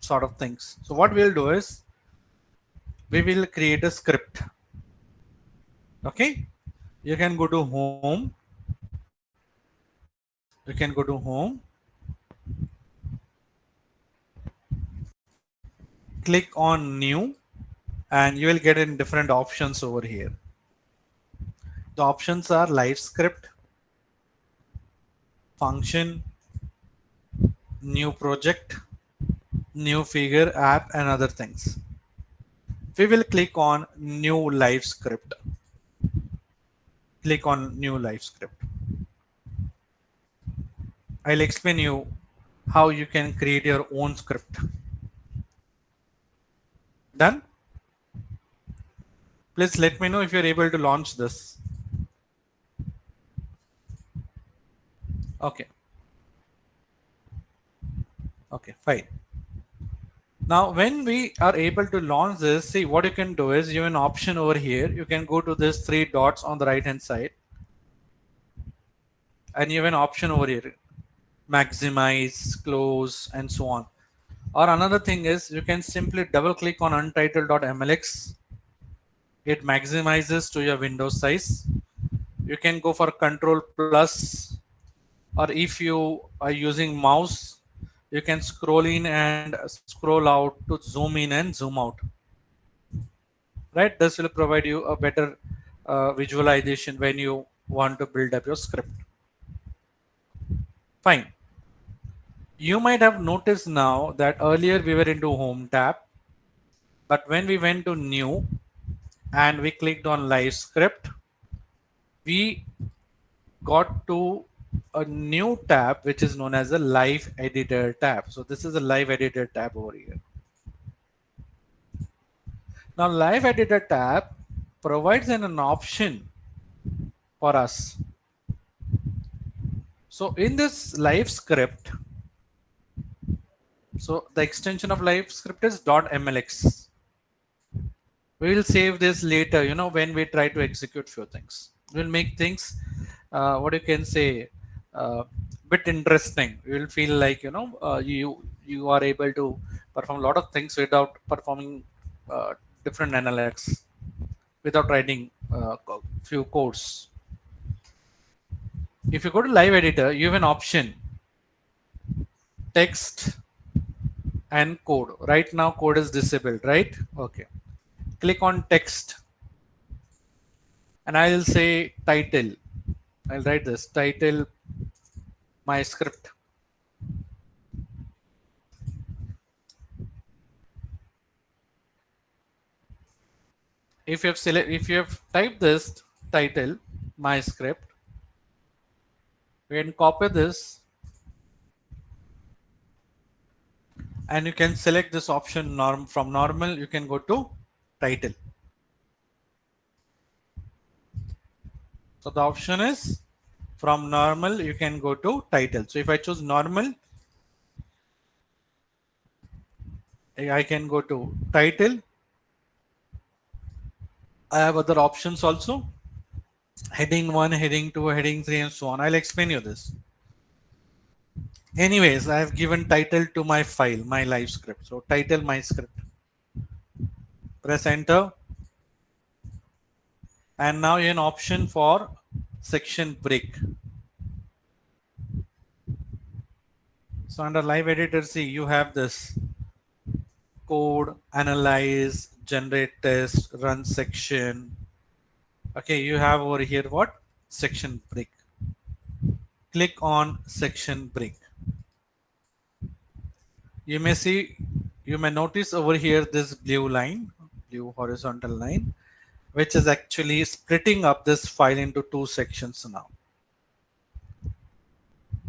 sort of things. So what we'll do is we will create a script. Okay, you can go to home. You can go to home. Click on new, and you will get in different options over here. The options are live script, function, new project, new figure, app, and other things. We will click on new live script. Click on new live script. I'll explain you how you can create your own script. Done? Please let me know if you're able to launch this. Okay. Okay, fine. Now, when we are able to launch this, see what you can do is you have an option over here. You can go to this 3 dots on the right hand side, and you have an option over here, maximize, close, and so on. Or another thing is you can simply double click on untitled.mlx. It maximizes to your window size. You can go for control plus, or if you are using mouse, you can scroll in and scroll out to zoom in and zoom out. Right? This will provide you a better visualization when you want to build up your script. Fine. You might have noticed now that earlier we were into home tab, but when we went to new and we clicked on live script, we got to a new tab which is known as a live editor tab. So this is a live editor tab over here. Now live editor tab provides an option for us. So in this live script, so the extension of live script is .mlx. We will save this later, when we try to execute few things. We'll make things, what you can say, bit interesting. You will feel like, you are able to perform a lot of things without performing different analytics, without writing few codes. If you go to live editor, you have an option, text and code. Right now code is disabled, right? Okay. Click on text and I will say title. I'll write this title my script. If you have typed this title my script, we can copy this and you can select this option from normal. You can go to title. So the option is from normal, you can go to title. So if I choose normal, I can go to title. I have other options also. Heading 1, heading 2, heading 3, and so on. I'll explain you this. Anyways, I have given title to my file, my live script. So title my script. Press enter. And now you have an option for section break. So under live editor, see, you have this code, analyze, generate test, run section. Okay, you have over here what? Section break. Click on section break. You may notice over here this blue line, blue horizontal line, which is actually splitting up this file into 2 sections now.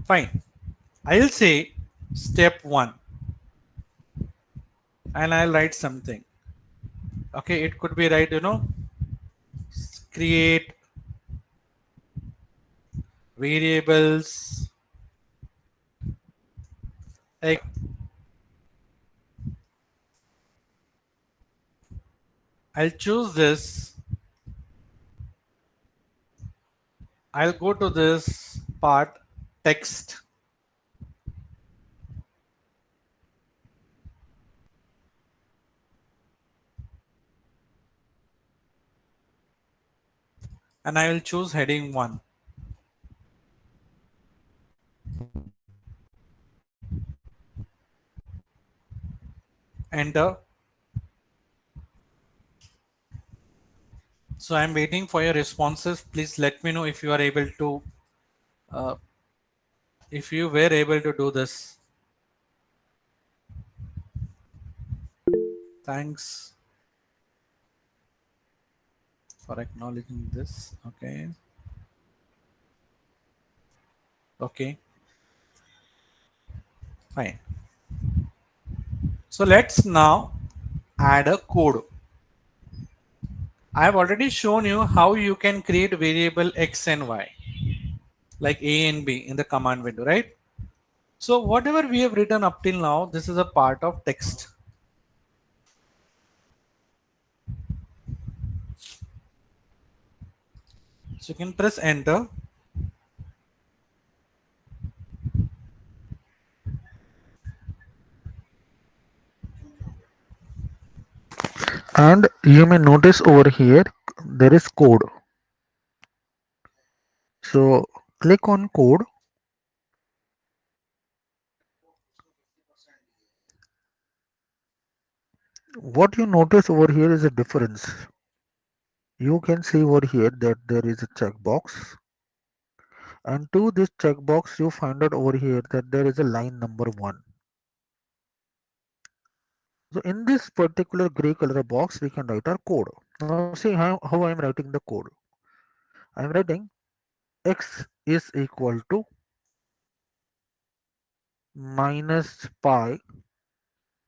Fine. I'll say step 1 and I'll write something. Okay, it could be create variables like I'll choose this. I'll go to this part text. And I will choose heading 1. Enter. So I'm waiting for your responses. Please let me know if you are able to, if you were able to do this. Thanks for acknowledging this. Okay. Okay. Fine. So let's now add a code. I have already shown you how you can create variable X and Y, like A and B in the command window, right? So whatever we have written up till now, this is a part of text. So you can press enter. And you may notice over here there is code. So click on code. What you notice over here is a difference. You can see over here that there is a checkbox, and to this checkbox you find out over here that there is a line number 1. So in this particular gray color box we can write our code. Now see how I am writing the code. I am writing x is equal to minus pi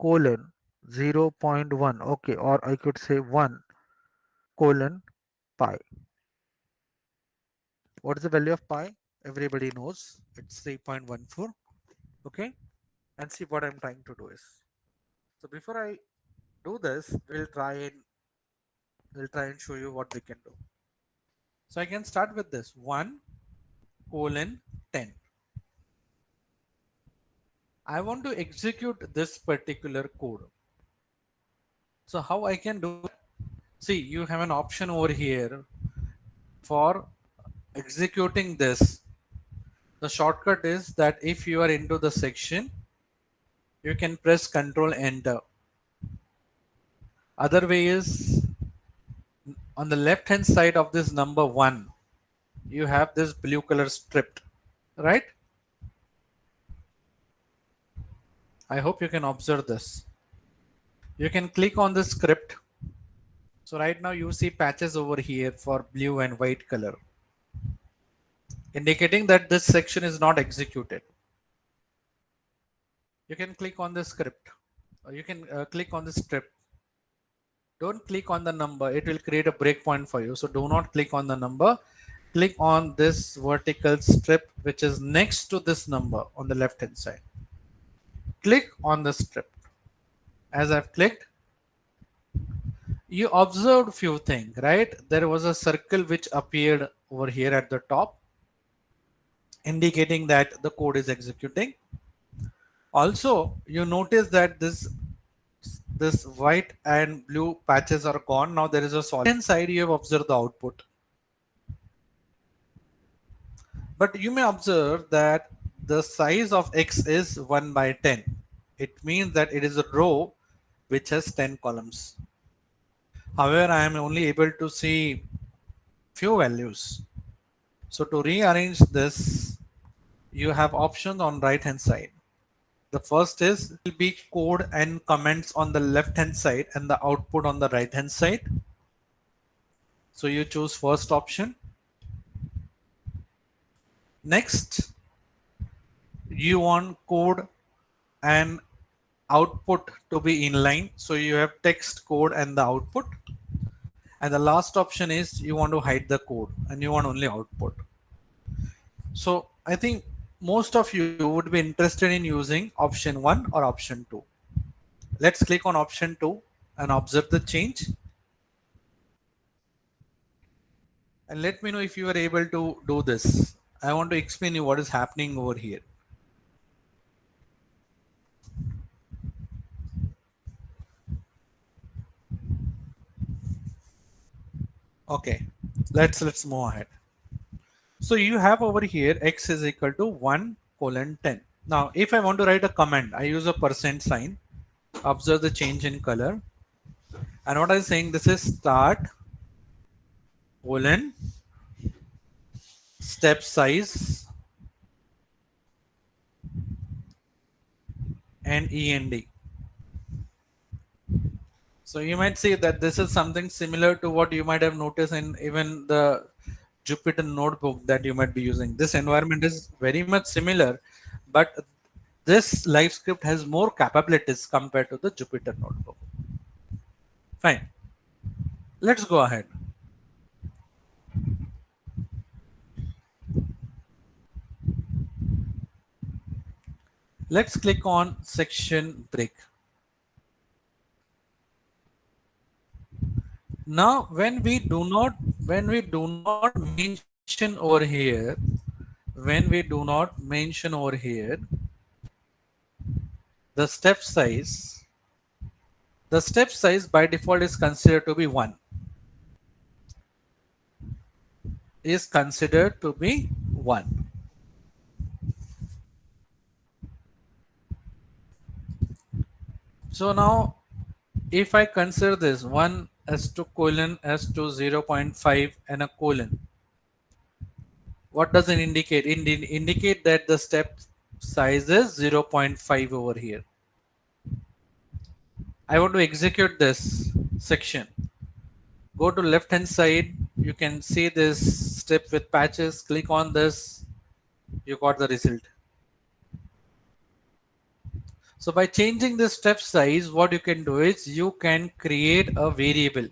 colon 0.1. Okay, or I could say 1 colon pi. What is the value of pi? Everybody knows it's 3.14. Okay, and see what I'm trying to do is. So before I do this, we'll try and show you what we can do. So I can start with this 1 colon 10. I want to execute this particular code. So how I can do it? See, you have an option over here for executing this. The shortcut is that if you are into the section, you can press Control Enter. Other way is on the left hand side of this number 1, you have this blue color strip, right? I hope you can observe this. You can click on the script. So right now you see patches over here for blue and white color, indicating that this section is not executed. You can click on the script, or you can click on the strip. Don't click on the number, it will create a breakpoint for you. So do not click on the number. Click on this vertical strip which is next to this number on the left hand side. Click on the strip. As I've clicked, you observed few things, right? There was a circle which appeared over here at the top, indicating that the code is executing. Also, you notice that this white and blue patches are gone. Now there is a solid inside. You have observed the output, but you may observe that the size of X is 1 by 10. It means that it is a row which has 10 columns. However, I am only able to see few values. So to rearrange this, you have options on right hand side. The first is will be code and comments on the left hand side and the output on the right hand side. So you choose first option. Next, you want code and output to be inline. So you have text, code and the output. And the last option is you want to hide the code and you want only output. So I think most of you would be interested in using option 1 or option 2. Let's click on option 2 and observe the change. And let me know if you are able to do this. I want to explain you what is happening over here. Okay, let's move ahead. So you have over here X is equal to 1 colon 10. Now, if I want to write a command, I use a percent sign. Observe the change in color. And what I'm saying, this is start colon step size and END. So you might see that this is something similar to what you might have noticed in even the Jupyter notebook that you might be using. This environment is very much similar, but this live script has more capabilities compared to the Jupyter notebook. Fine. Let's go ahead. Let's click on section break. Now, when we do not mention over here, the step size by default is considered to be 1. So now if I consider this 1 S2 colon S2 0.5 and a colon, what does it indicate? It indicate that the step size is 0.5 over here. I want to execute this section. Go to left hand side. You can see this step with patches. Click on this. You got the result. So by changing the step size, what you can do is you can create a variable.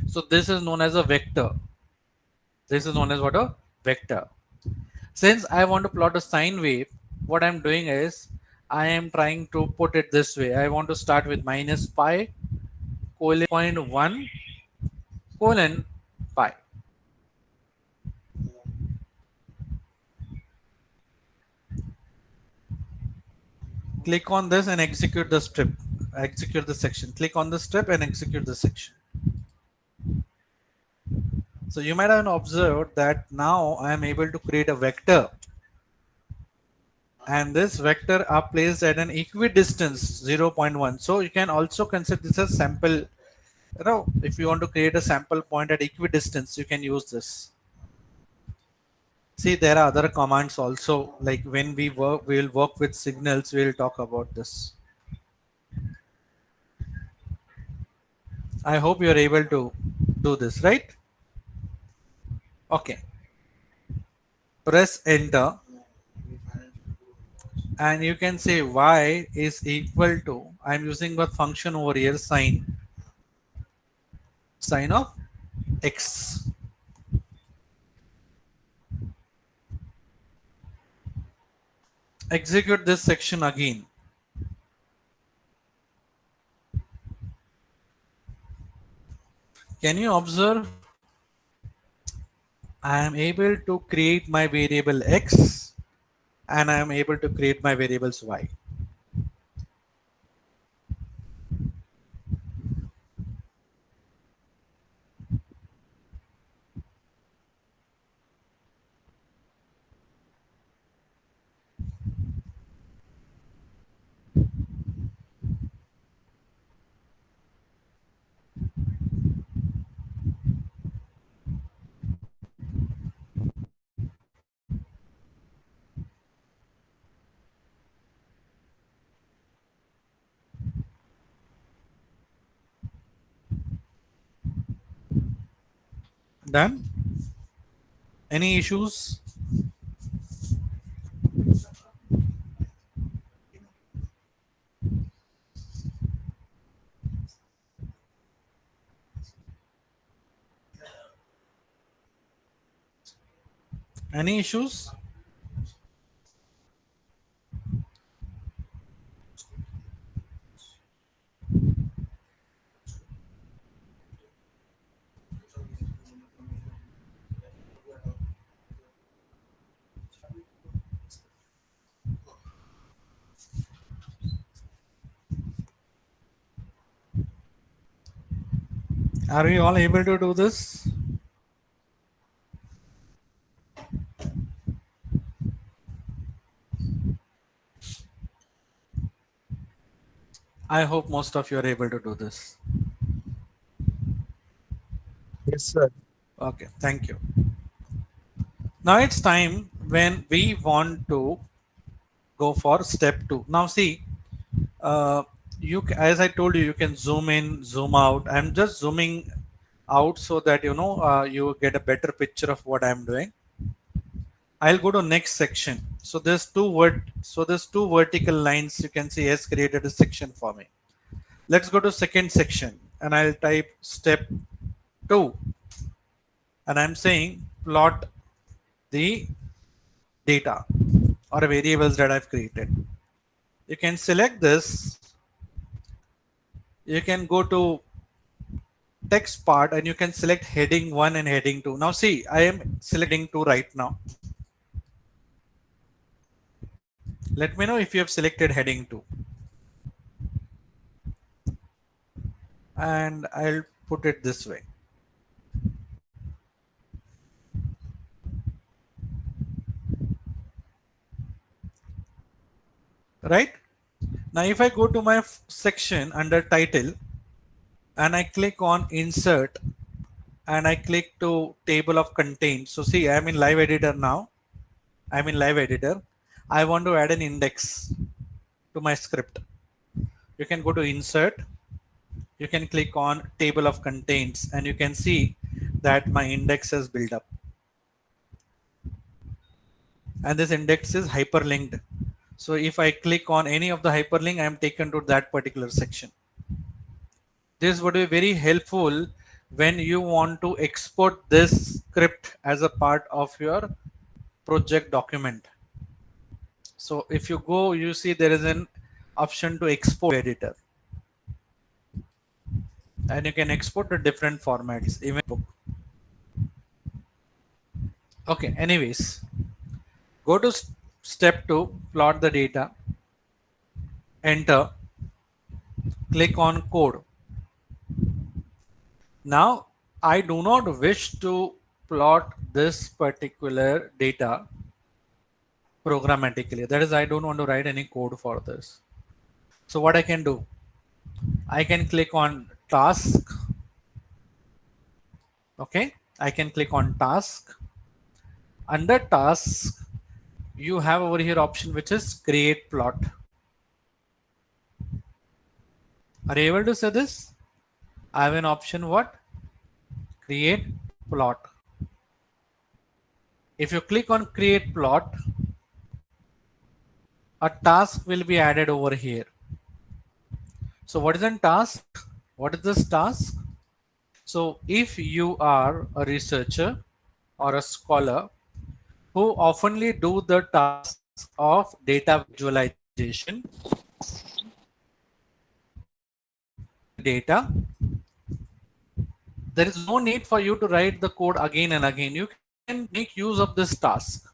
So this is known as a vector. This is known as what? A vector. Since I want to plot a sine wave, what I'm doing is I am trying to put it this way. I want to start with minus pi colon 0.1 colon pi. Click on this and execute the strip. Execute the section. Click on the strip and execute the section. So you might have observed that now I am able to create a vector, and this vector are placed at an equidistance 0.1. So you can also consider this as sample. If you want to create a sample point at equidistance, you can use this. See, there are other commands also, like when we will work with signals, we'll talk about this. I hope you're able to do this, right? Okay. Press enter and you can say y is equal to, I'm using a function over here, sine of x. Execute this section again. Can you observe? I am able to create my variable x and I am able to create my variables y. Done? Any issues? Any issues? Are we all able to do this? I hope most of you are able to do this. Yes, sir. Okay, thank you. Now it's time when we want to go for step 2. Now see, as I told you, you can zoom in, zoom out. I'm just zooming out so that you get a better picture of what I'm doing. I'll go to next section. So there's two vertical lines. You can see has created a section for me. Let's go to second section and I'll type step 2 and I'm saying plot the data or variables that I've created. You can select this. You can go to text part and you can select heading 1 and heading 2. Now see, I am selecting 2 right now. Let me know if you have selected heading 2. And I'll put it this way. Right? Now if I go to my section under title and I click on insert and I click to table of contents. So see, I'm in live editor now. I'm in live editor. I want to add an index to my script. You can go to insert. You can click on table of contents and you can see that my index is built up. And this index is hyperlinked. So if I click on any of the hyperlink, I am taken to that particular section. This would be very helpful when you want to export this script as a part of your project document. So if you go, you see there is an option to export editor, and you can export to different formats, even book. Okay, anyways, go to step 2, plot the data, enter, click on code. Now I do not wish to plot this particular data programmatically. That is, I don't want to write any code for this. So what I can do, I can click on task. Okay, I can click on task. Under task, you have over here option which is create plot. Are you able to say this? I have an option what? Create plot. If you click on create plot, a task will be added over here. So what is a task? What is this task? So if you are a researcher or a scholar who oftenly do the task of data visualization, data, there is no need for you to write the code again and again. You can make use of this task.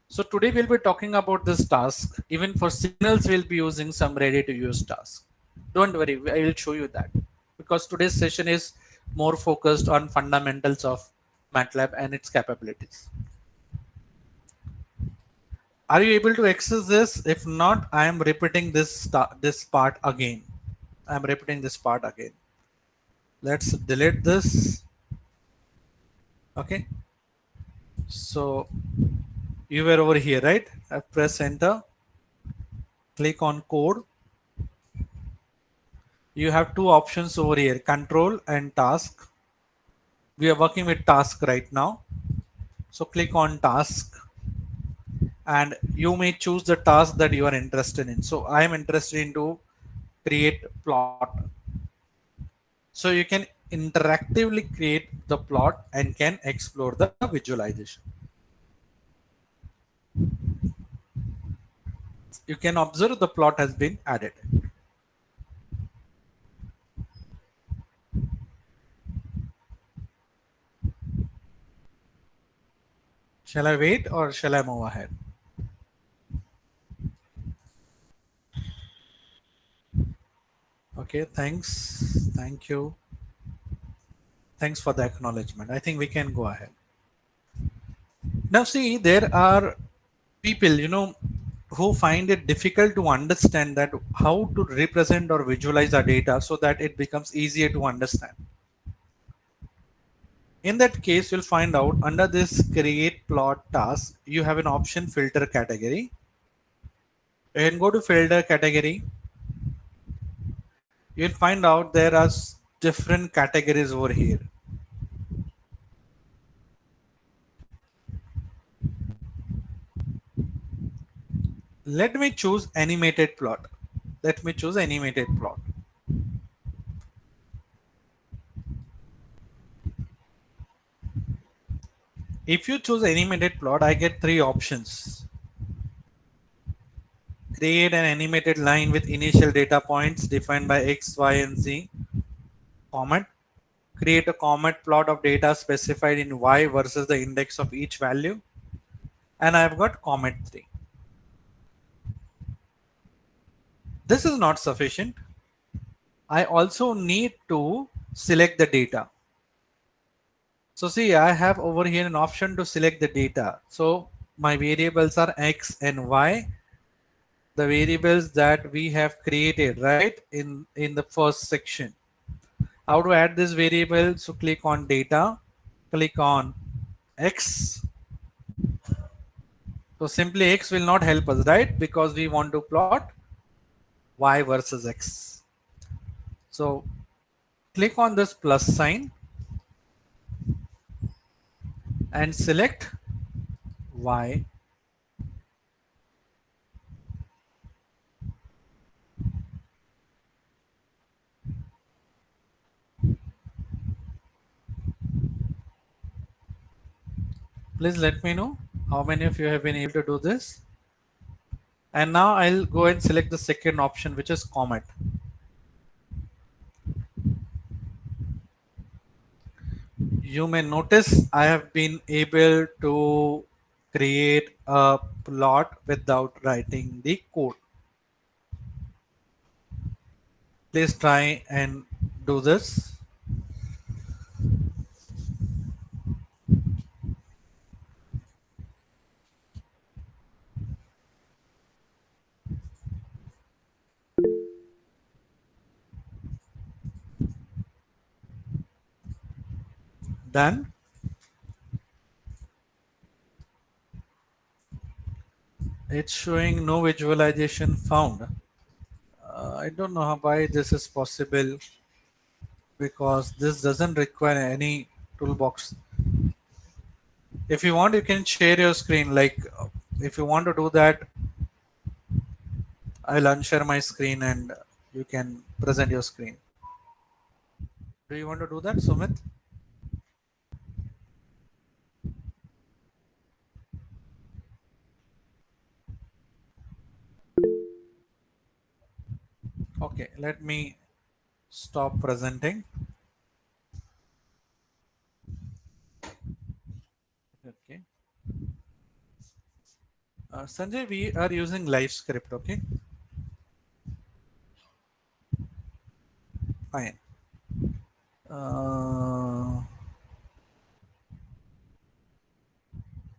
So today we'll be talking about this task. Even for signals, we'll be using some ready to use task. Don't worry, I will show you that, because today's session is more focused on fundamentals of MATLAB and its capabilities. Are you able to access this? If not, I am repeating this part again. I am repeating this part again. Let's delete this. Okay. So you were over here, right? I press enter. Click on code. You have two options over here, control and task. We are working with task right now. So click on task, and you may choose the task that you are interested in. So I am interested in to create plot. So you can interactively create the plot and can explore the visualization. You can observe the plot has been added. Shall I wait or shall I move ahead? Okay, thanks. Thank you. Thanks for the acknowledgement. I think we can go ahead. Now see, there are people, who find it difficult to understand that how to represent or visualize our data so that it becomes easier to understand. In that case, you'll find out under this create plot task, you have an option filter category. You can go to filter category. You'll find out there are different categories over here. Let me choose animated plot. Let me choose animated plot. If you choose animated plot, I get three options. Create an animated line with initial data points defined by X, Y, and Z. Comet. Create a comet plot of data specified in Y versus the index of each value. And I've got comet 3. This is not sufficient. I also need to select the data. So see, I have over here an option to select the data. So my variables are X and Y, the variables that we have created, right, in the first section. How to add this variable? So click on data, click on X. So simply X will not help us, right? Because we want to plot Y versus X. So click on this plus sign and select Y. Please let me know how many of you have been able to do this. And now I'll go and select the second option, which is Comet. You may notice I have been able to create a plot without writing the code. Please try and do this. Done. It's showing no visualization found. I don't know why this is possible, because this doesn't require any toolbox. If you want, you can share your screen. Like if you want to do that, I'll unshare my screen and you can present your screen. Do you want to do that, Sumit? Okay, let me stop presenting. Okay. Sanjay, we are using LiveScript, okay? Fine.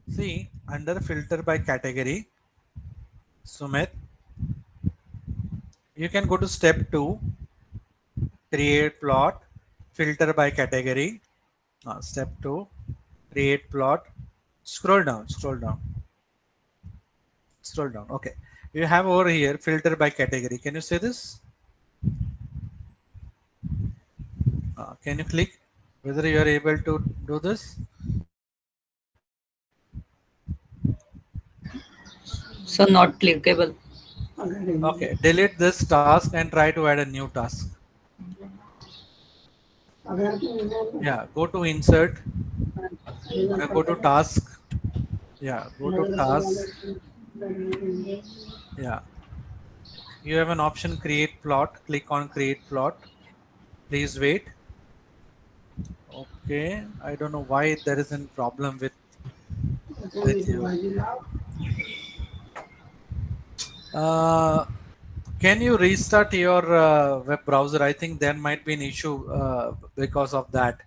See, under filter by category, Sumit, you can go to step 2, create plot, filter by category. Step 2, create plot. Scroll down, scroll down, scroll down. Okay. You have over here filter by category. Can you say this? Can you click whether you are able to do this? So not clickable. Okay, delete this task and try to add a new task. Yeah, go to insert, go to task. Yeah, go to task. Yeah, you have an option create plot. Click on create plot. Please wait. Okay, I don't know why there is a problem with you. Can you restart your web browser? I think there might be an issue because of that.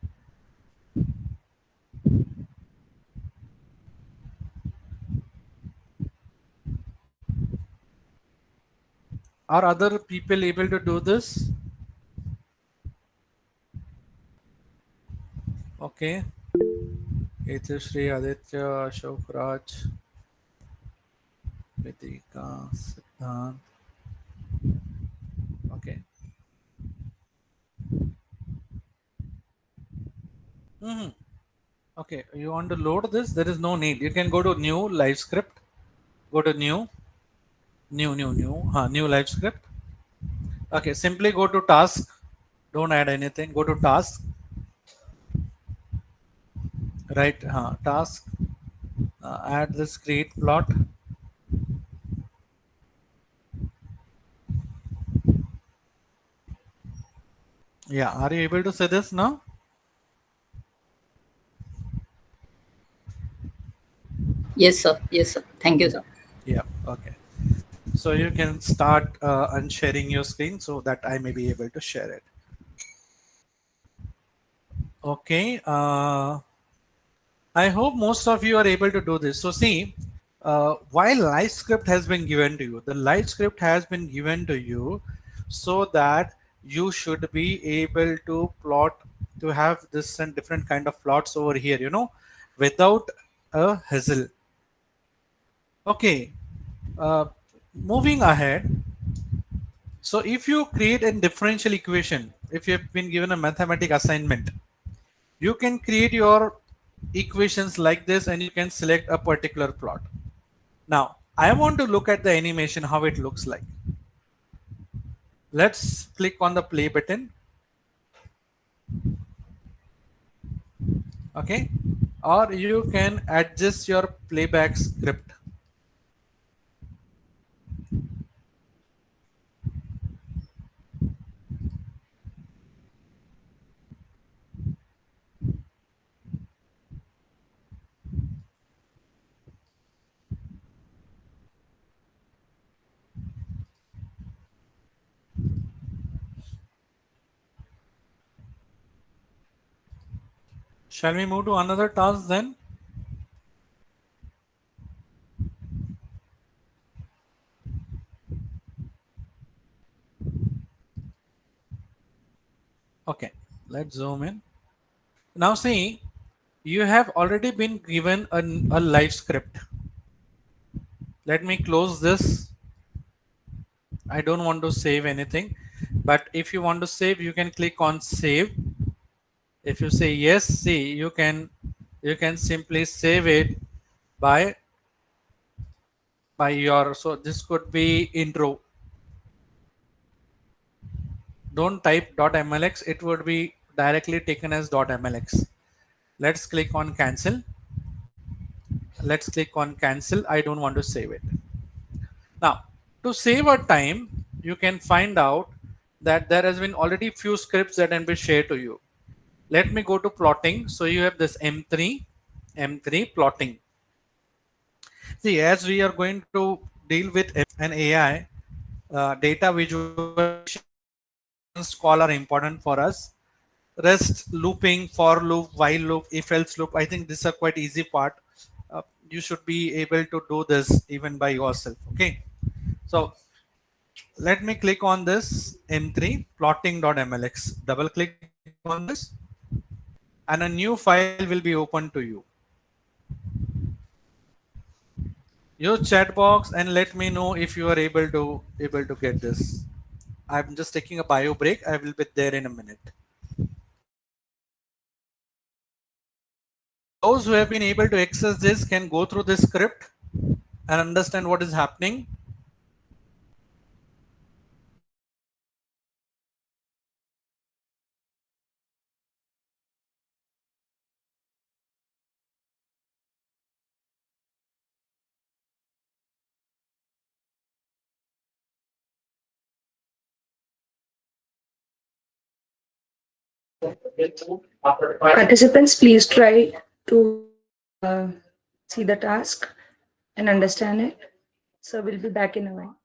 Are other people able to do this? Okay. Shri Aditya, Ashok Raj, Vidika, Siddhant. Okay. Okay, you want to load this? There is no need. You can go to new live script. Go to new live script. Okay, simply go to task. Don't add anything. Go to task. Right, task. Add this create plot. Yeah, are you able to say this now? Yes, sir. Yes, sir. Thank you, sir. Yeah, okay. So you can start unsharing your screen so that I may be able to share it. Okay. I hope most of you are able to do this. So see, while live script has been given to you, the live script has been given to you so that you should be able to plot, to have this and different kind of plots over here, you know, without a hassle. Okay. Moving ahead. So if you create a differential equation, if you have been given a mathematical assignment, you can create your equations like this and you can select a particular plot. Now, I want to look at the animation, how it looks like. Let's click on the play button. Okay. or you can adjust your playback script. Shall we move to another task then? Okay, let's zoom in. Now see, you have already been given a live script. Let me close this. I don't want to save anything, but if you want to save, you can click on save. If you say yes, see, you can simply save it by your, so this could be intro. Don't type .mlx, it would be directly taken as .mlx. Let's click on cancel. Let's click on cancel. I don't want to save it. Now, to save our time, you can find out that there has been already few scripts that can be shared to you. Let me go to plotting. So you have this M3 plotting. See, as we are going to deal with an AI, data visualization call are important for us. Rest, looping, for loop, while loop, if else loop. I think this is a quite easy part. You should be able to do this even by yourself. Okay. So let me click on this M3 plotting.mlx. Double click on this, and a new file will be open to you. Use chat box and let me know if you are able to get this. I'm just taking a bio break. I will be there in a minute. Those who have been able to access this can go through this script and understand what is happening. Participants, please try to see the task and understand it. So we'll be back in a while.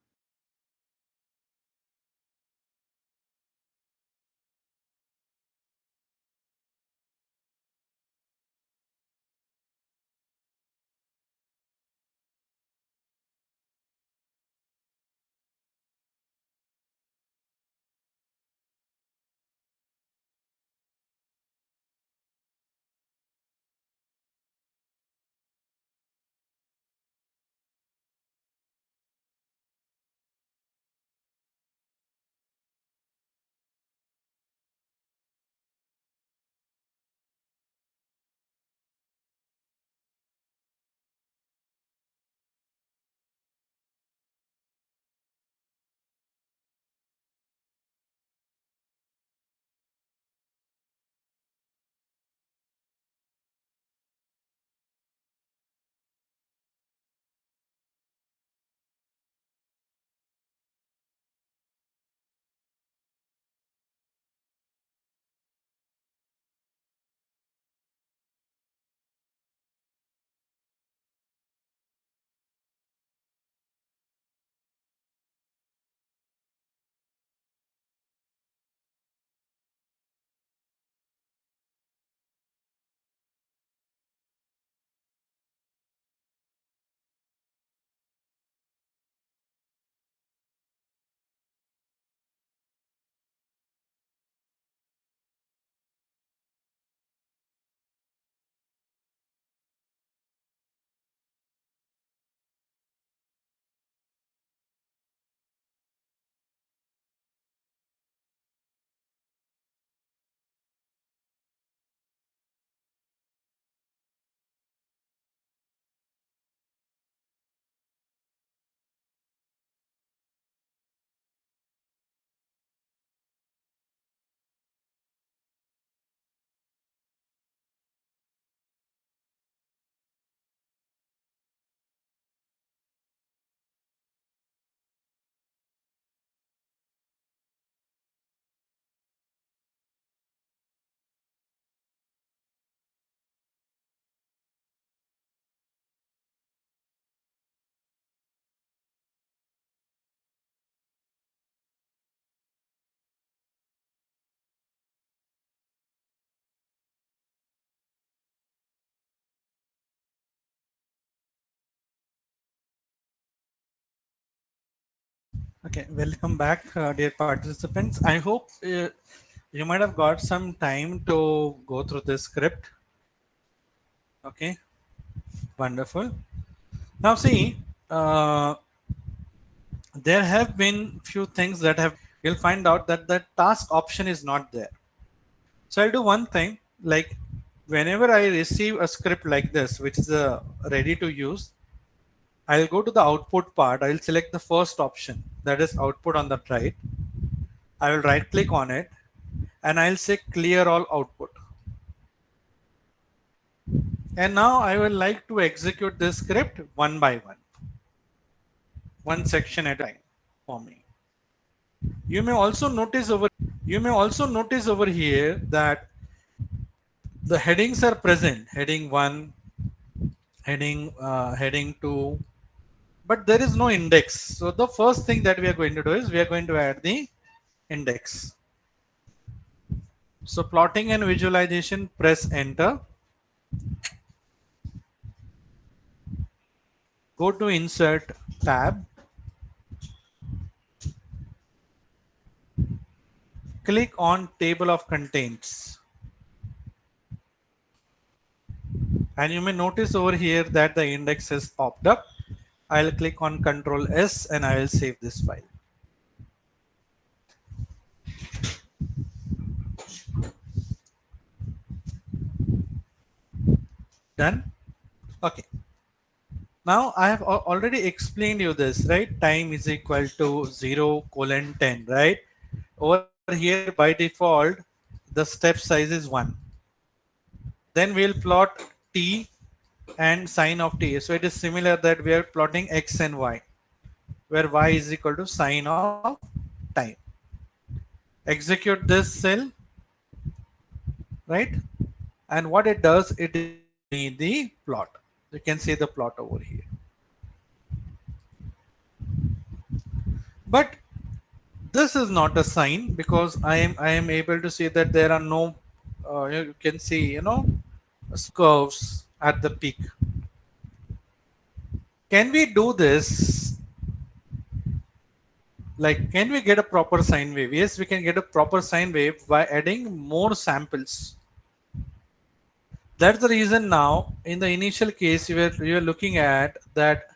Okay, welcome back, dear participants. I hope you might have got some time to go through this script. Okay, wonderful. Now, see, there have been few things that have you'll find out that the task option is not there. So I'll do one thing, like whenever I receive a script like this, which is ready to use, I'll go to the output part. I'll select the first option, that is output on the right. I will right click on it and I'll say clear all output. And now I will like to execute this script one by one section at a time for me. You may also notice over here that the headings are present, heading 1, heading 2, but there is no index. So the first thing that we are going to do is we are going to add the index. So plotting and visualization, press enter. Go to insert tab. Click on table of contents. And you may notice over here that the index has popped up. I'll click on Control S and I will save this file. Done? Okay. Now I have already explained you this, right? Time is equal to 0:10, right? Over here by default, the step size is 1. Then we'll plot t and sine of t. So it is similar that we are plotting x and y, where y is equal to sine of time. Execute this cell, right? And what it does, it gives me the plot. You can see the plot over here. But this is not a sign because I am able to see that there are no you can see curves at the peak. Can we do this? Like, can we get a proper sine wave? Yes, we can get a proper sine wave by adding more samples. That's the reason now in the initial case you are looking at that,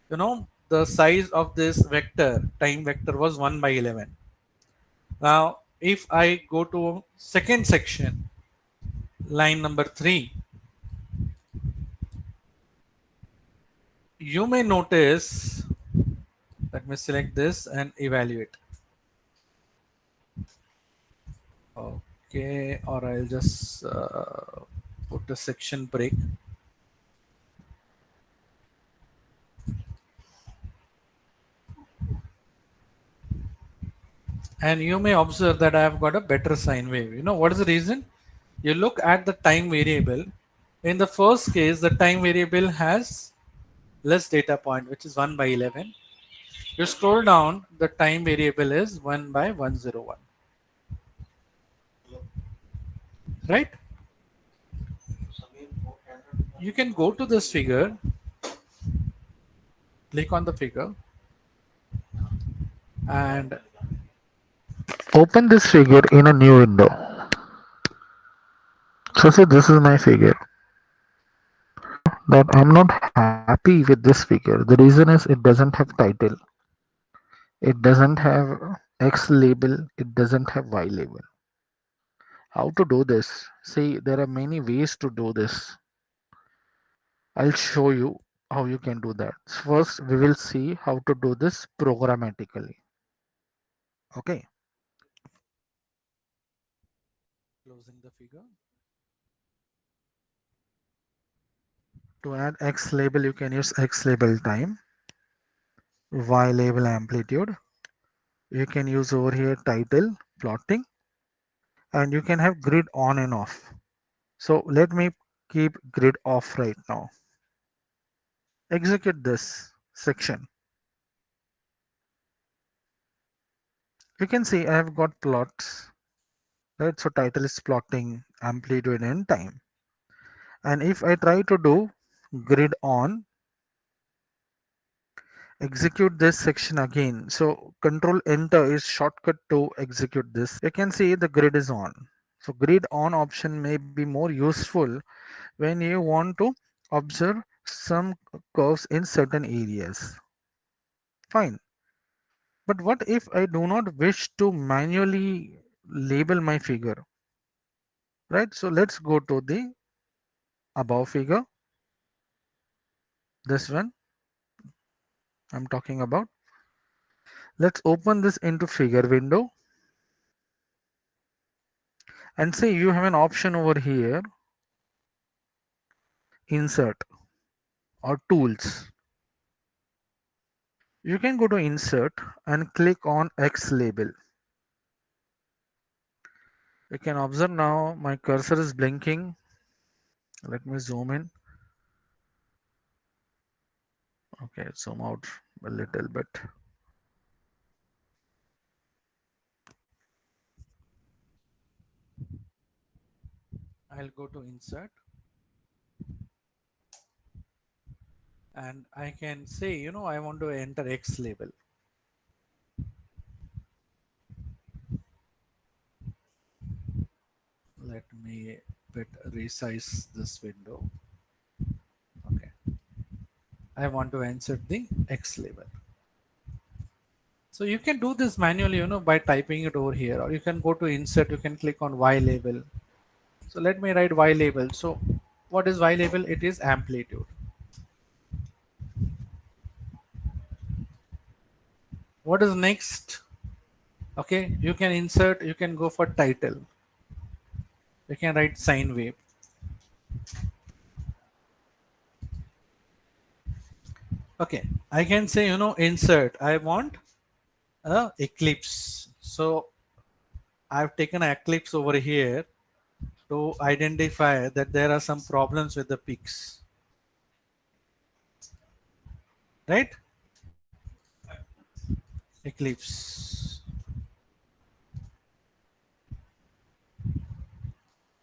the size of this vector, time vector, was 1/11. Now if I go to second section, line number 3, you may notice, let me select this and evaluate. Okay, or I'll just put a section break. And you may observe that I have got a better sine wave. You know what is the reason? You look at the time variable. In the first case, the time variable has less data point, which is 1/11. You scroll down, the time variable is 1/101. Right? You can go to this figure, click on the figure, and open this figure in a new window. So see, this is my figure. That I'm not happy with this figure. The reason is it doesn't have title. It doesn't have X label. It doesn't have Y label. How to do this? See, there are many ways to do this. I'll show you how you can do that. First, we will see how to do this programmatically. Okay. Closing the figure. To add X label, you can use X label time, Y label amplitude. You can use over here title, plotting, and you can have grid on and off. So let me keep grid off right now. Execute this section. You can see I have got plots, right? So title is plotting, amplitude and time. And if I try to do grid on, execute this section again. So control enter is shortcut to execute this. You can see the grid is on. So grid on option may be more useful when you want to observe some curves in certain areas. Fine. But what if I do not wish to manually label my figure? Right? So let's go to the above figure. This one I'm talking about. Let's open this into figure window and say you have an option over here, insert or tools. You can go to insert and click on X label. You can observe now my cursor is blinking. Let me zoom in. Okay, zoom out a little bit. I'll go to insert and I can say, I want to enter X label. Let me resize this window. Okay. I want to insert the X label. So you can do this manually, by typing it over here, or you can go to insert, you can click on Y label. So let me write Y label. So what is Y label? It is amplitude. What is next? Okay, you can insert, you can go for title. You can write sine wave. Okay, I can say, insert. I want a eclipse. So I've taken an eclipse over here to identify that there are some problems with the peaks. Right? Eclipse.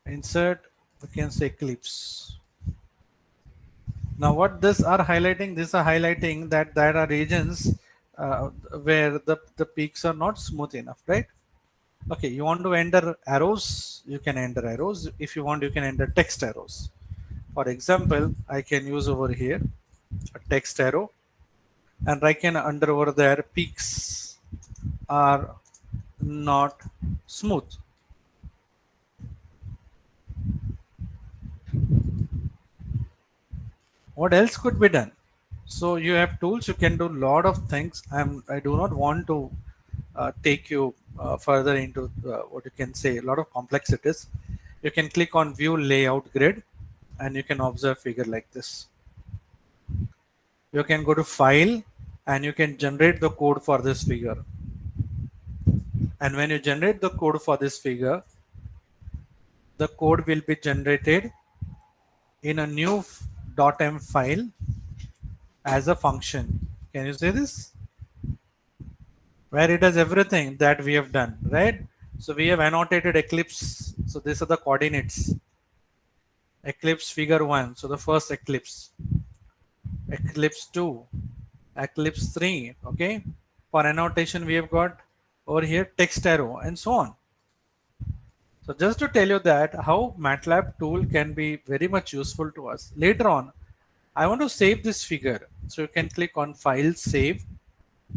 Insert, we can say eclipse. Now what this are highlighting, these are highlighting that there are regions where the peaks are not smooth enough, right? Okay, you want to enter arrows, you can enter arrows. If you want, you can enter text arrows. For example, I can use over here a text arrow and I can under over there peaks are not smooth. What else could be done? So you have tools, you can do a lot of things. I do not want to take you further into what you can say, a lot of complexities. You can click on view layout grid and you can observe figure like this. You can go to file and you can generate the code for this figure. And when you generate the code for this figure, the code will be generated in a new .m file as a function. Can you say this? Where it has everything that we have done, right? So we have annotated eclipse. So these are the coordinates. Eclipse figure 1. So the first eclipse. Eclipse 2. Eclipse 3. Okay. For annotation, we have got over here text arrow and so on. So just to tell you that how MATLAB tool can be very much useful to us. Later on, I want to save this figure. So you can click on File, Save,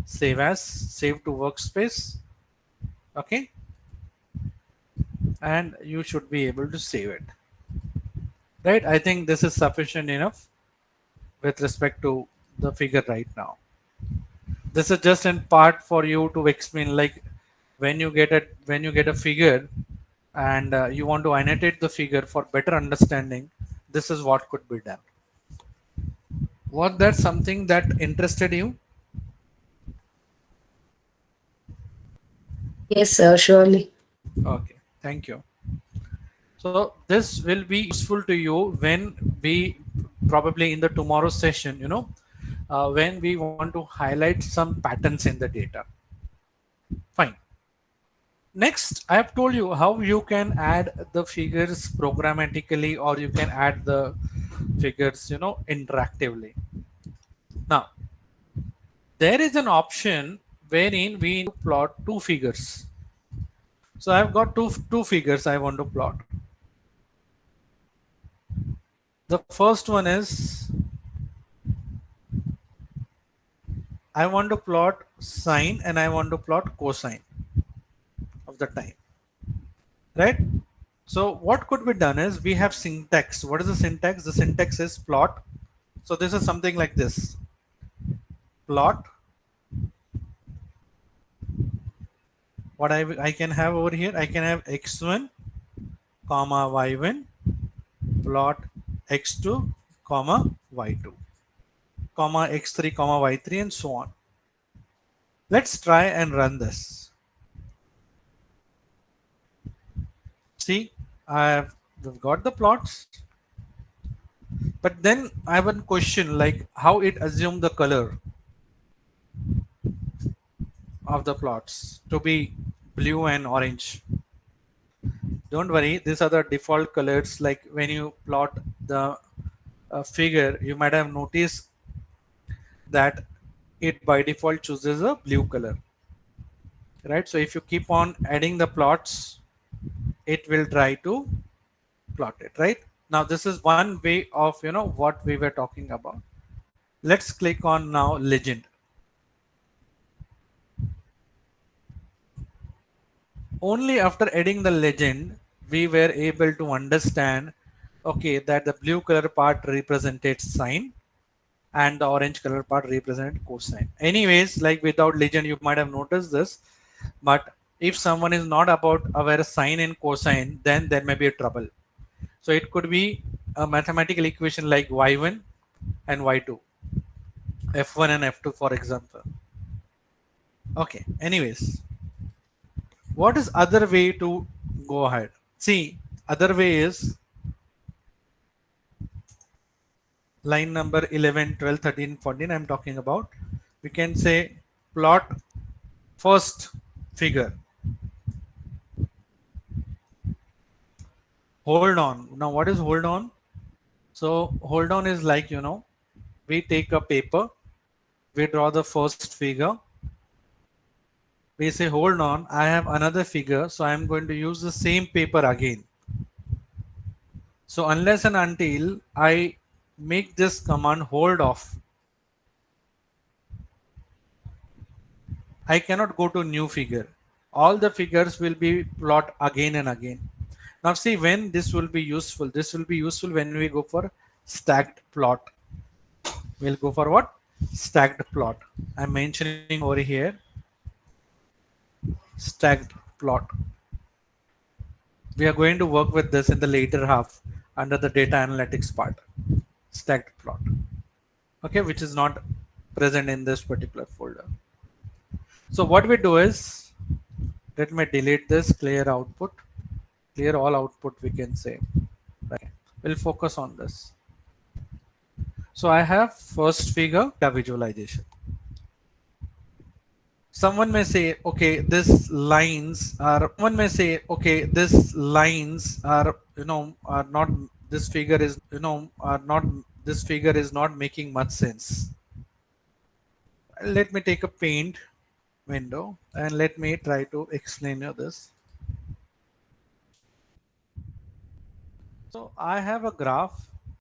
Save As, Save to Workspace. Okay. And you should be able to save it. Right. I think this is sufficient enough with respect to the figure right now. This is just in part for you to explain, like when you get a figure and you want to annotate the figure for better understanding, this is what could be done. Was that something that interested you? Yes, sir, surely. Okay, thank you. So this will be useful to you when we probably in the tomorrow session, when we want to highlight some patterns in the data. Fine. Next, I have told you how you can add the figures programmatically or you can add the figures, interactively. Now, there is an option wherein we plot two figures. So I've got two figures I want to plot. The first one is I want to plot sine and I want to plot cosine of the time, right? So what could be done is we have syntax. What is the syntax? The syntax is plot. So this is something like this. Plot. What I can have over here, I can have x1 comma y1 plot x2 comma y2 comma x3 comma y3 and so on. Let's try and run this. See, we've got the plots, but then I have a question like how it assumed the color of the plots to be blue and orange. Don't worry, these are the default colors. Like when you plot the figure, you might have noticed that it by default chooses a blue color, right? So if you keep on adding the plots, it will try to plot it, right? Now this is one way of what we were talking about. Let's click on now legend. Only after adding the legend we were able to understand, okay, that the blue color part represents sine and the orange color part represents cosine. Anyways, like without legend you might have noticed this, but if someone is not about aware sine and cosine, then there may be a trouble. So it could be a mathematical equation like y1 and y2, f1 and f2 for example. Okay, anyways, what is other way to go ahead? See, other way is line number 11, 12, 13, 14 I'm talking about. We can say plot first figure. Hold on. Now what is hold on? So hold on is like, we take a paper, we draw the first figure, we say hold on, I have another figure, so I'm going to use the same paper again. So unless and until I make this command hold off, I cannot go to new figure. All the figures will be plot again and again. Now see when this will be useful. This will be useful when we go for stacked plot. We'll go for what? Stacked plot. I'm mentioning over here stacked plot. We are going to work with this in the later half under the data analytics part. Stacked plot. Okay, which is not present in this particular folder. So what we do is, let me delete this, clear output, clear all output we can say. Right. We'll focus on this. So I have first figure visualization. Someone may say, okay, this lines are, one may say, okay, this lines are, are not, this figure is, are not, this figure is not making much sense. Let me take a paint window and let me try to explain you this. So I have a graph